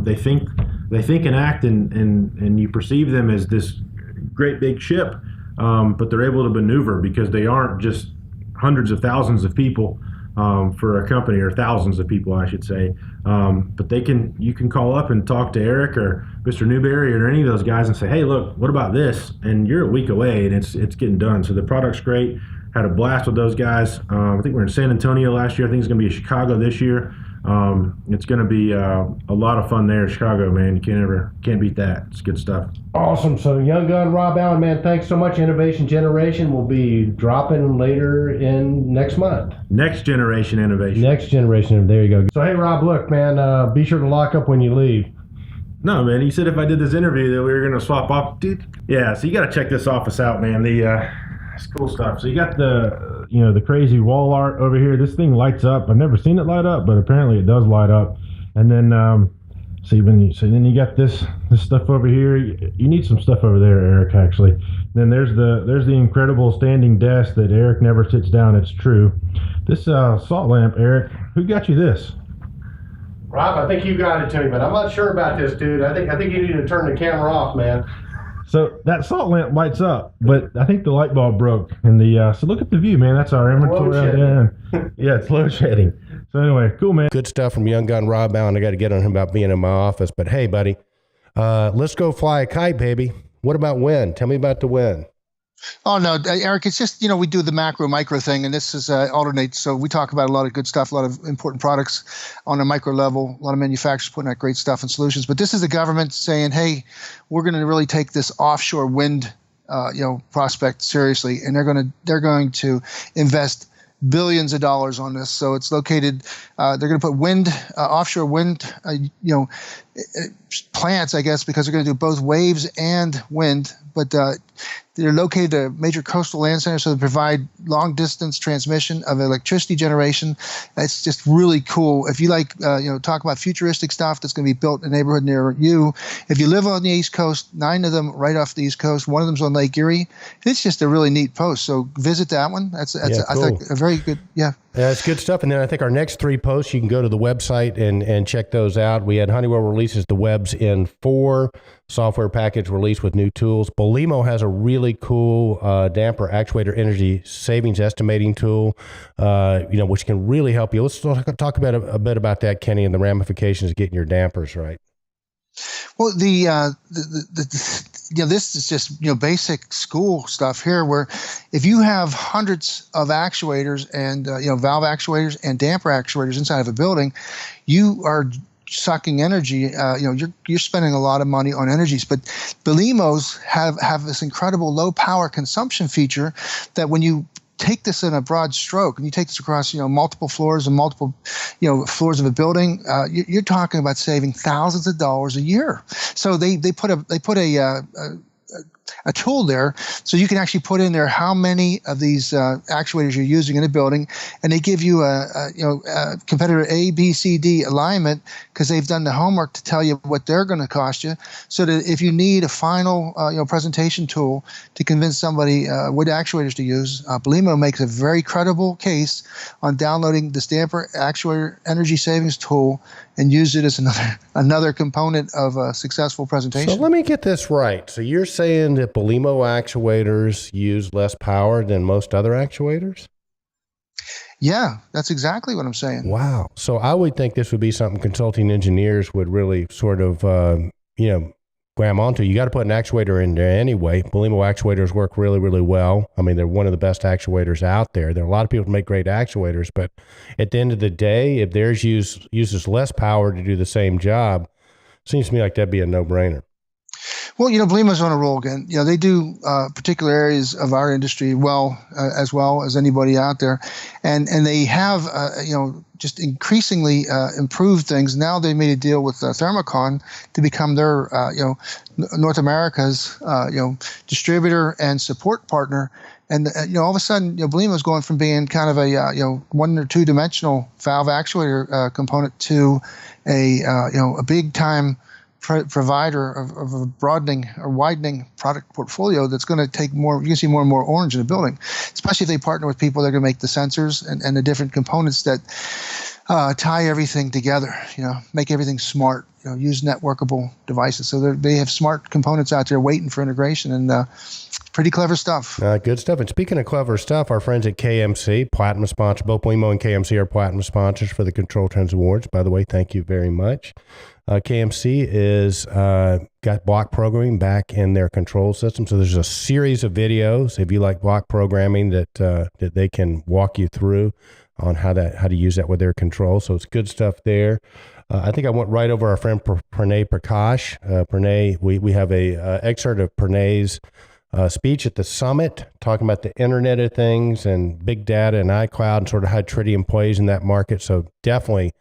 they think and act and you perceive them as this great big ship, but they're able to maneuver because they aren't just hundreds of thousands of people for a company, or thousands of people, I should say. But you can call up and talk to Eric or Mr. Newberry or any of those guys and say, hey, look, what about this? And you're a week away and it's getting done. So the product's great. Had a blast with those guys. I think we're in San Antonio last year. I think it's going to be in Chicago this year. It's going to be a lot of fun there in Chicago, man. You can't beat that. It's good stuff. Awesome. So Young Gun Rob Allen, man, thanks so much. Innovation Generation will be dropping later in next month. Next Generation Innovation. Next Generation. There you go. So hey, Rob, look, man, be sure to lock up when you leave. No, man. He said if I did this interview that we were going to swap off, dude. Yeah. So you got to check this office out, man. It's cool stuff. So you got the crazy wall art over here. This thing lights up. I've never seen it light up, but apparently it does light up. And then then you got this stuff over here. You need some stuff over there, Eric, actually. Then there's the incredible standing desk that Eric never sits down. It's true. This salt lamp, Eric, who got you this? Rob, I think you got it to me, but I'm not sure about this, dude. I think you need to turn the camera off, man. So that salt lamp lights up, but I think the light bulb broke. And so look at the view, man. That's our inventory. Yeah, it's load shedding. So anyway, cool, man. Good stuff from Young Gun Rob Allen. I got to get on him about being in my office. But hey, buddy, let's go fly a kite, baby. What about wind? Tell me about the wind. Oh, no, Eric, it's just, we do the macro micro thing, and this is alternate. So we talk about a lot of good stuff, a lot of important products on a micro level, a lot of manufacturers putting out great stuff and solutions. But this is the government saying, hey, we're going to really take this offshore wind, prospect seriously, and they're going to invest billions of dollars on this. So it's located, they're going to put offshore wind, plants, I guess, because they're going to do both waves and wind. But they're located at a major coastal land center, so they provide long-distance transmission of electricity generation. It's just really cool. If you like, talk about futuristic stuff that's going to be built in a neighborhood near you. If you live on the East Coast, 9 of them right off the East Coast. One of them's on Lake Erie. It's just a really neat post. So visit that one. That's cool. I think a very good, yeah. That's good stuff. And then I think our next 3 posts, you can go to the website and check those out. We had Honeywell releases the Webs in 4 software package release with new tools. Belimo has a really cool damper actuator energy savings estimating tool, which can really help you. Let's talk about a bit about that, Kenny, and the ramifications of getting your dampers right. Well, this is just basic school stuff here. Where if you have hundreds of actuators and valve actuators and damper actuators inside of a building, you are sucking energy. You're spending a lot of money on energies. But Belimos have this incredible low power consumption feature that when you take this in a broad stroke and you take this across multiple floors and multiple floors of a building, you're talking about saving thousands of dollars a year. So they put a tool there, so you can actually put in there how many of these actuators you're using in a building, and they give you a competitor A, B, C, D alignment because they've done the homework to tell you what they're going to cost you. So that if you need a final presentation tool to convince somebody what actuators to use, Belimo makes a very credible case on downloading the damper actuator energy savings tool and use it as another component of a successful presentation. So let me get this right. So you're saying that Belimo actuators use less power than most other actuators? Yeah, that's exactly what I'm saying. Wow. So I would think this would be something consulting engineers would really sort of, grab onto. You got to put an actuator in there anyway. Belimo actuators work really, really well. I mean, they're one of the best actuators out there. There are a lot of people who make great actuators, but at the end of the day, if theirs uses less power to do the same job, seems to me like that'd be a no-brainer. Well, Belimo's on a roll again. They do particular areas of our industry well as anybody out there, and they have just increasingly improved things. Now they made a deal with Thermocon to become their North America's distributor and support partner. And all of a sudden, Belimo's going from being kind of a 1 or 2 dimensional valve actuator component to a big time provider of a broadening or widening product portfolio that's going to take more. You can see more and more orange in a building, especially if they partner with people that are going to make the sensors and the different components that tie everything together. Make everything smart. Use networkable devices. So they have smart components out there waiting for integration, and pretty clever stuff. Good stuff. And speaking of clever stuff, our friends at KMC, platinum sponsor, both Belimo and KMC are platinum sponsors for the Control Trends Awards. By the way, thank you very much. KMC is got block programming back in their control system. So there's a series of videos, if you like block programming, that they can walk you through on how to use that with their control. So it's good stuff there. I think I went right over our friend Pranay Prakash. Pranay, we have a excerpt of Pranay's speech at the summit, talking about the Internet of Things and big data and iCloud and sort of how Tritium plays in that market. So definitely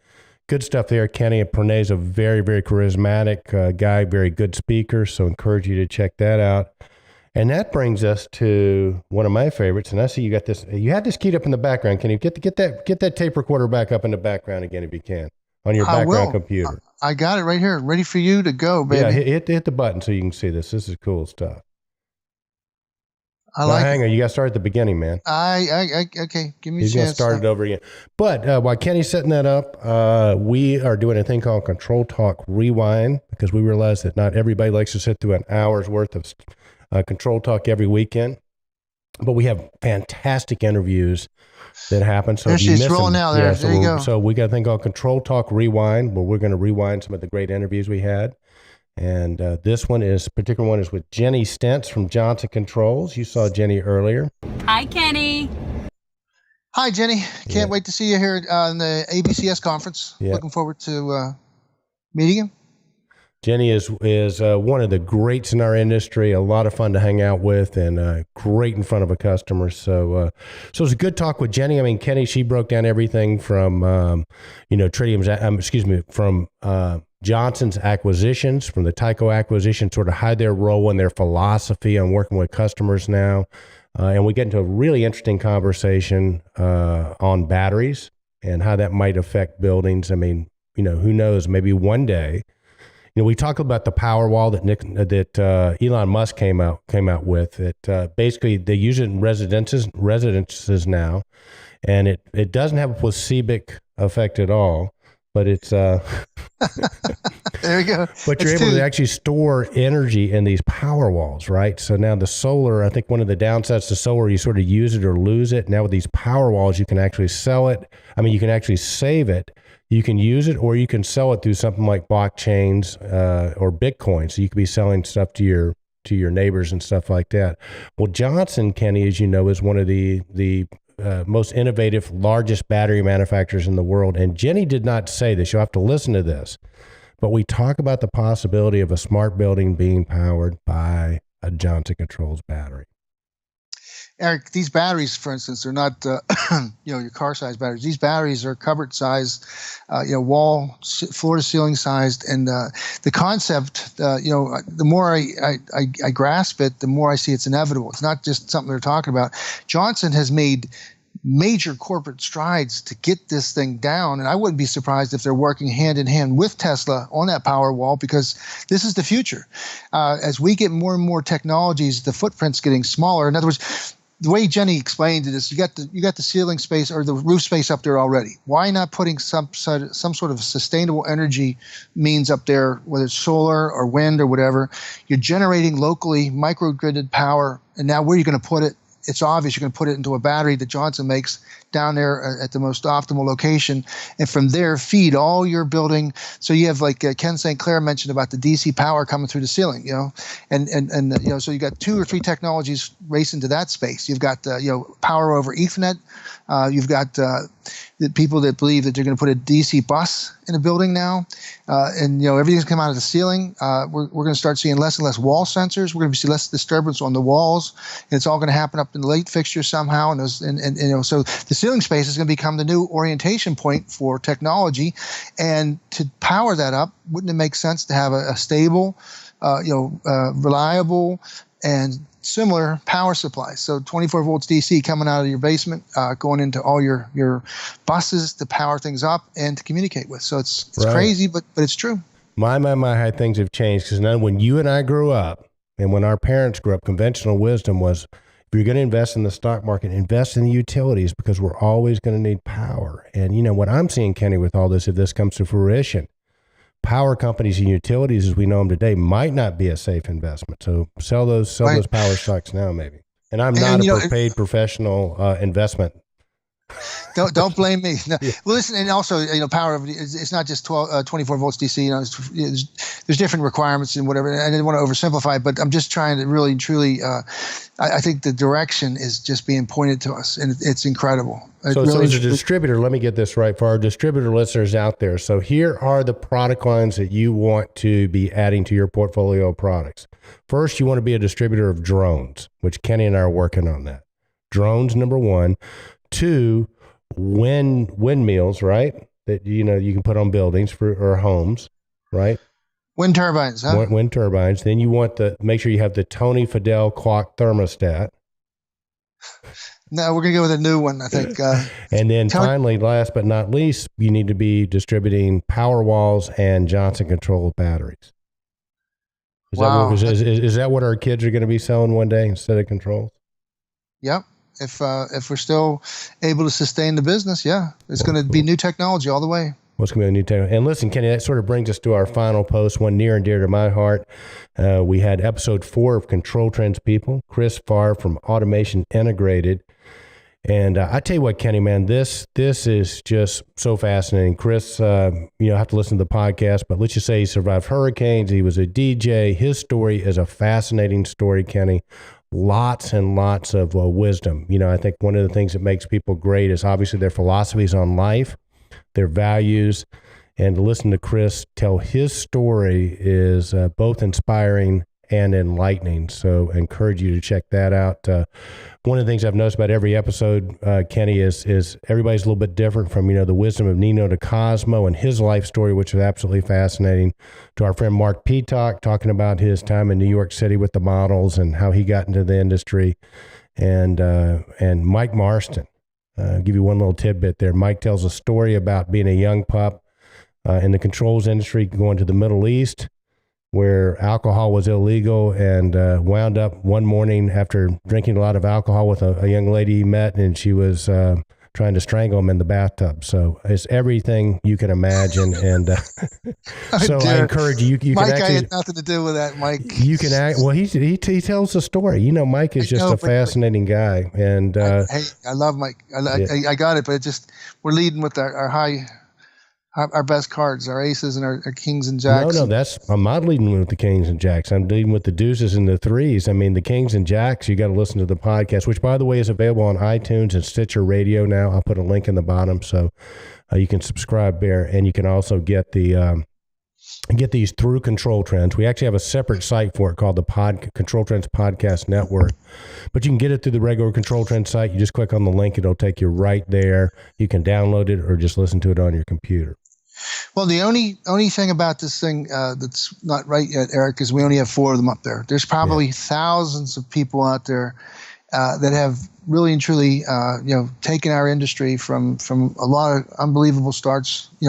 good stuff there. Kenny, and Pranay's a very, very charismatic guy, very good speaker. So encourage you to check that out. And that brings us to one of my favorites. And I see you got this. You had this keyed up in the background. Can you get that tape recorder back up in the background again if you can on your background computer? I got it right here, ready for you to go, baby. Yeah, hit the button so you can see this. This is cool stuff. Hang on, you got to start at the beginning, man. Okay, give me a chance. He's going to start it over again. But while Kenny's setting that up, we are doing a thing called ControlTalk Rewind, because we realize that not everybody likes to sit through an hour's worth of ControlTalk every weekend. But we have fantastic interviews that happen. So there she's rolling now. There you go. So we got a thing called ControlTalk Rewind, where we're going to rewind some of the great interviews we had. And this particular one is with Jenny Stentz from Johnson Controls. You saw Jenny earlier. Hi, Kenny. Hi, Jenny. Can't wait to see you here in the ABCS conference. Yeah. Looking forward to meeting you. Jenny is one of the greats in our industry. A lot of fun to hang out with, and great in front of a customer. So it was a good talk with Jenny. I mean, Kenny, she broke down everything from Tritium's, from Johnson's acquisitions, from the Tyco acquisition, sort of how their role and their philosophy on working with customers now. And we get into a really interesting conversation on batteries and how that might affect buildings. I mean, who knows, maybe one day, we talk about the Powerwall that Elon Musk came out with. It basically they use it in residences now, and it doesn't have a placebo effect at all. But it's there you go. But you're able to actually store energy in these power walls, right? So now the solar, I think one of the downsides to solar, you sort of use it or lose it. Now with these power walls, you can actually sell it. I mean, you can actually save it. You can use it, or you can sell it through something like blockchains or Bitcoin. So you could be selling stuff to your neighbors and stuff like that. Well, Johnson, Kenny, as you know, is one of the most innovative, largest battery manufacturers in the world. And Jenny did not say this. You'll have to listen to this. But we talk about the possibility of a smart building being powered by a Johnson Controls battery. Eric, these batteries, for instance, are not your car size batteries. These batteries are cupboard size, wall, floor to ceiling sized, and the concept, the more I grasp it, the more I see it's inevitable. It's not just something they're talking about. Johnson has made major corporate strides to get this thing down, and I wouldn't be surprised if they're working hand in hand with Tesla on that power wall, because this is the future. As we get more and more technologies, the footprint's getting smaller. In other words, the way Jenny explained it is you got the ceiling space or the roof space up there already. Why not putting some sort of sustainable energy means up there, whether it's solar or wind or whatever? You're generating locally microgridded power, and now where are you going to put it? It's obvious you're going to put it into a battery that Johnson makes down there at the most optimal location, and from there feed all your building. So you have, like Ken St. Clair mentioned about the DC power coming through the ceiling, and so you got 2 or 3 technologies racing to that space. You've got power over Ethernet. You've got the people that believe that they're going to put a DC bus in a building now, and everything's come out of the ceiling. We're going to start seeing less and less wall sensors. We're going to see less disturbance on the walls, and it's all going to happen up in the light fixtures somehow. And so the ceiling space is going to become the new orientation point for technology. And to power that up, wouldn't it make sense to have a stable, reliable, and similar power supply? So 24 volts DC coming out of your basement, going into all your buses to power things up and to communicate with. So it's right. Crazy, but it's true. My, how things have changed. Because now when you and I grew up, and when our parents grew up, conventional wisdom was, if you're going to invest in the stock market, invest in the utilities, because we're always going to need power. And what I'm seeing, Kenny, with all this, if this comes to fruition, power companies and utilities as we know them today might not be a safe investment. So sell those power stocks now, maybe. And I'm not a paid professional investment. Don't blame me. No. Yeah. Well, listen, and also, power, it's not just 24 volts DC. There's different requirements and whatever. I didn't want to oversimplify it, but I'm just trying to really, truly, I think the direction is just being pointed to us, and it's incredible. So as a distributor, let me get this right for our distributor listeners out there. So here are the product lines that you want to be adding to your portfolio of products. First, you want to be a distributor of drones, which Kenny and I are working on that. Drones, number 1. 2, windmills, right? That you can put on buildings or homes, right? Wind turbines, huh? Wind turbines. Then you want make sure you have the Tony Fadell clock thermostat. No, we're gonna go with a new one, I think. And then finally, last but not least, you need to be distributing power walls and Johnson Controls batteries. Is that what our kids are going to be selling one day instead of controls? Yep. If we're still able to sustain the business, it's going to be new technology all the way. What's going to be a new technology? And listen, Kenny, that sort of brings us to our final post, one near and dear to my heart. We had episode 4 of Control Trends People, Chris Farr from Automation Integrated. And I tell you what, Kenny, man, this is just so fascinating. Chris, I have to listen to the podcast, but let's just say he survived hurricanes. He was a DJ. His story is a fascinating story, Kenny. Lots and lots of wisdom. I think one of the things that makes people great is obviously their philosophies on life, their values, and to listen to Chris tell his story is both inspiring and enlightening. So I encourage you to check that out. One of the things I've noticed about every episode, Kenny, is everybody's a little bit different, from, the wisdom of Nino to Cosmo and his life story, which is absolutely fascinating, to our friend Mark Peacock talking about his time in New York City with the models and how he got into the industry, and Mike Marston. I'll give you one little tidbit there. Mike tells a story about being a young pup in the controls industry, going to the Middle East, where alcohol was illegal, and wound up one morning after drinking a lot of alcohol with a young lady he met, and she was trying to strangle him in the bathtub. So it's everything you can imagine. And so I encourage you. You Mike, can actually, I had nothing to do with that, Mike. You can act. Well, he tells the story. You know, Mike is just a fascinating guy. And hey, I love Mike. I got it, but we're leading with our best cards, our aces and our kings and jacks. No, I'm not leading with the kings and jacks. I'm leading with the deuces and the threes. I mean, the kings and jacks, you got to listen to the podcast, which, by the way, is available on iTunes and Stitcher Radio now. I'll put a link in the bottom so you can subscribe there, and you can also get get these through Control Trends. We actually have a separate site for it called the Control Trends Podcast Network, but you can get it through the regular Control Trends site. You just click on the link, it'll take you right there. You can download it or just listen to it on your computer. Well, the only thing about this thing that's not right yet, Eric, is we only have 4 of them up there. There's probably thousands of people out there that have really and truly, taken our industry from a lot of unbelievable starts. We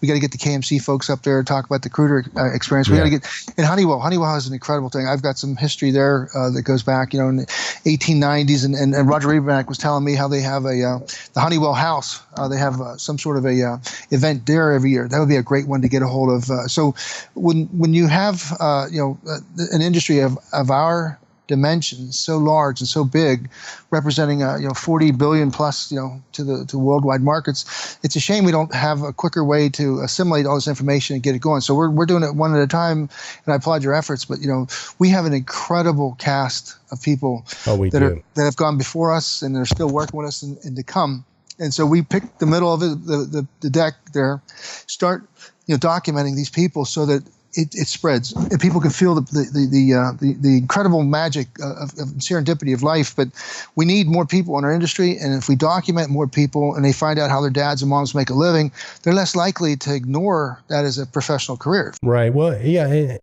got to get the KMC folks up there, talk about the recruiter experience. We got to get in Honeywell. Honeywell has an incredible thing. I've got some history there that goes back, in the 1890s. And Roger Reback was telling me how they have the Honeywell House. They have some sort of a event there every year. That would be a great one to get a hold of. So when you have an industry of our dimensions so large and so big, representing 40 billion plus to worldwide markets, it's a shame we don't have a quicker way to assimilate all this information and get it going. So we're doing it one at a time, and I applaud your efforts. But we have an incredible cast of people that have gone before us and they're still working with us and to come. And so we picked the middle of the deck there, start documenting these people so that it spreads and people can feel the incredible magic of serendipity of life. But we need more people in our industry, and if we document more people and they find out how their dads and moms make a living, they're less likely to ignore that as a professional career. Right. Well, yeah.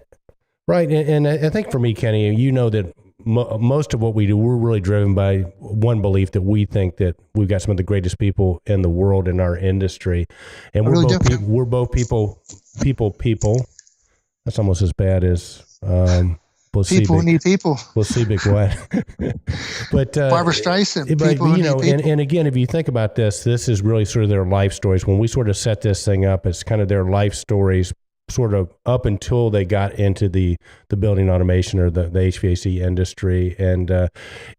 Right. And I think for me, Kenny, that most of what we do, we're really driven by one belief that we think that we've got some of the greatest people in the world in our industry, and we're both people. That's almost as bad as people need people. Placebo what? But Barbara Streisand. But and again, if you think about this is really sort of their life stories. When we sort of set this thing up, it's kind of their life stories, sort of up until they got into the building automation or the HVAC industry. And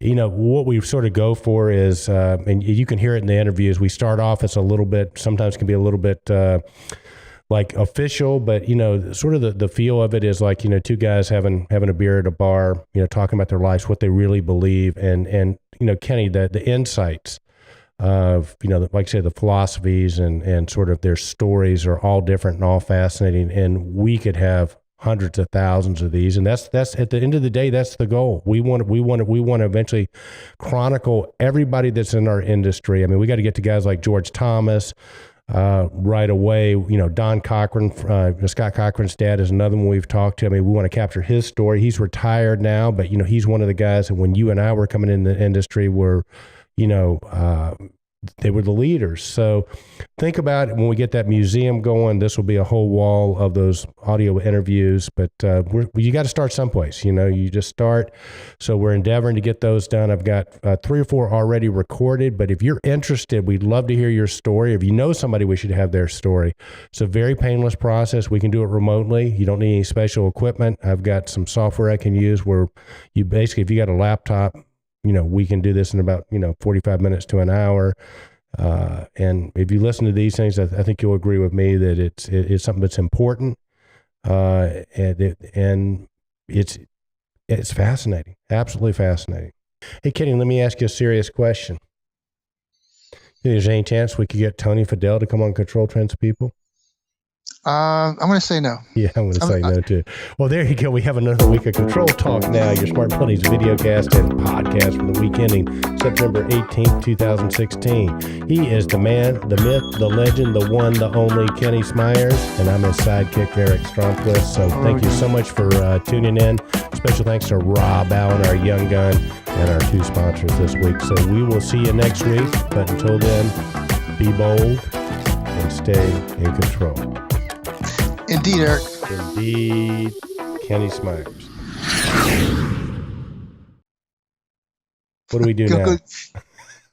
what we sort of go for is, and you can hear it in the interviews. We start off as a little bit, sometimes can be a little bit. Like official, but sort of the feel of it is like two guys having a beer at a bar, talking about their lives, what they really believe, and Kenny, the insights of like I say, the philosophies and sort of their stories are all different and all fascinating, and we could have hundreds of thousands of these, and that's at the end of the day, that's the goal. We want to eventually chronicle everybody that's in our industry. I mean, we got to get to guys like George Thomas. Right away, Don Cochran, Scott Cochran's dad is another one we've talked to. I mean, we want to capture his story. He's retired now, but he's one of the guys that when you and I were coming in the industry were, they were the leaders. So think about it, when we get that museum going, this will be a whole wall of those audio interviews, but you got to start someplace, you just start. So we're endeavoring to get those done. I've got 3 or 4 already recorded, but if you're interested, we'd love to hear your story. If you know somebody, we should have their story. It's a very painless process. We can do it remotely. You don't need any special equipment. I've got some software I can use where you basically, if you got a laptop, we can do this in about, 45 minutes to an hour. And if you listen to these things, I think you'll agree with me that it's something that's important. And it's fascinating, absolutely fascinating. Hey, Kenny, let me ask you a serious question. Think there's any chance we could get Tony Fidel to come on Control Trends People? I'm going to say no. Yeah, I'm going to say no too. Well, there you go. We have another week of Control Talk now, your Smart Money's videocast and podcast for the week ending September 18th, 2016. He is the man, the myth, the legend, the one, the only Kenny Smyers, and I'm his sidekick, Eric Stromquist. So thank you so much for tuning in. Special thanks to Rob Allen, our young gun, and our 2 sponsors this week. So we will see you next week. But until then, be bold and stay in control. Indeed, Eric. Indeed, Kenny Smyers. What do we do now?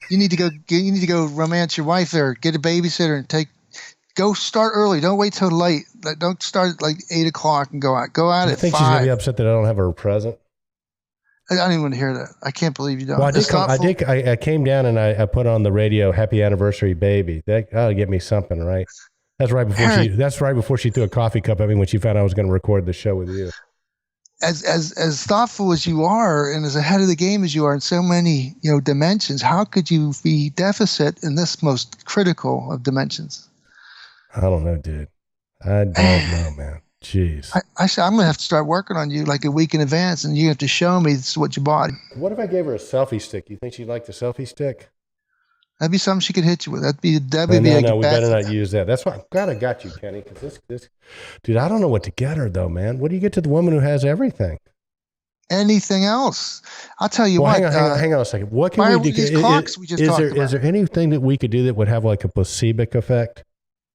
You need to go. You need to go romance your wife there. Get a babysitter and go start early. Don't wait till late. Don't start at like 8 o'clock and go out. Go out at 5. I think she's gonna be upset that I don't have her present. I don't even want to hear that. I can't believe you don't. Well, I came down and I put on the radio "Happy Anniversary, Baby." That ought to get me something, right? That's right before she threw a coffee cup at me when she found I was going to record the show with you. As thoughtful as you are and as ahead of the game as you are in so many dimensions, how could you be deficit in this most critical of dimensions? I don't know, dude. I don't know, man. Jeez. I'm gonna have to start working on you like a week in advance, and you have to show me this is what you bought. What if I gave her a selfie stick? You think she'd like the selfie stick? That'd be something she could hit you with. We better not use that. That's why I'm glad I got you, Kenny. Because this, dude, I don't know what to get her though, man. What do you get to the woman who has everything? Anything else? I'll tell you what. Hang on a second. What can we do? These clocks we just talked about. Is there anything that we could do that would have like a placebo effect?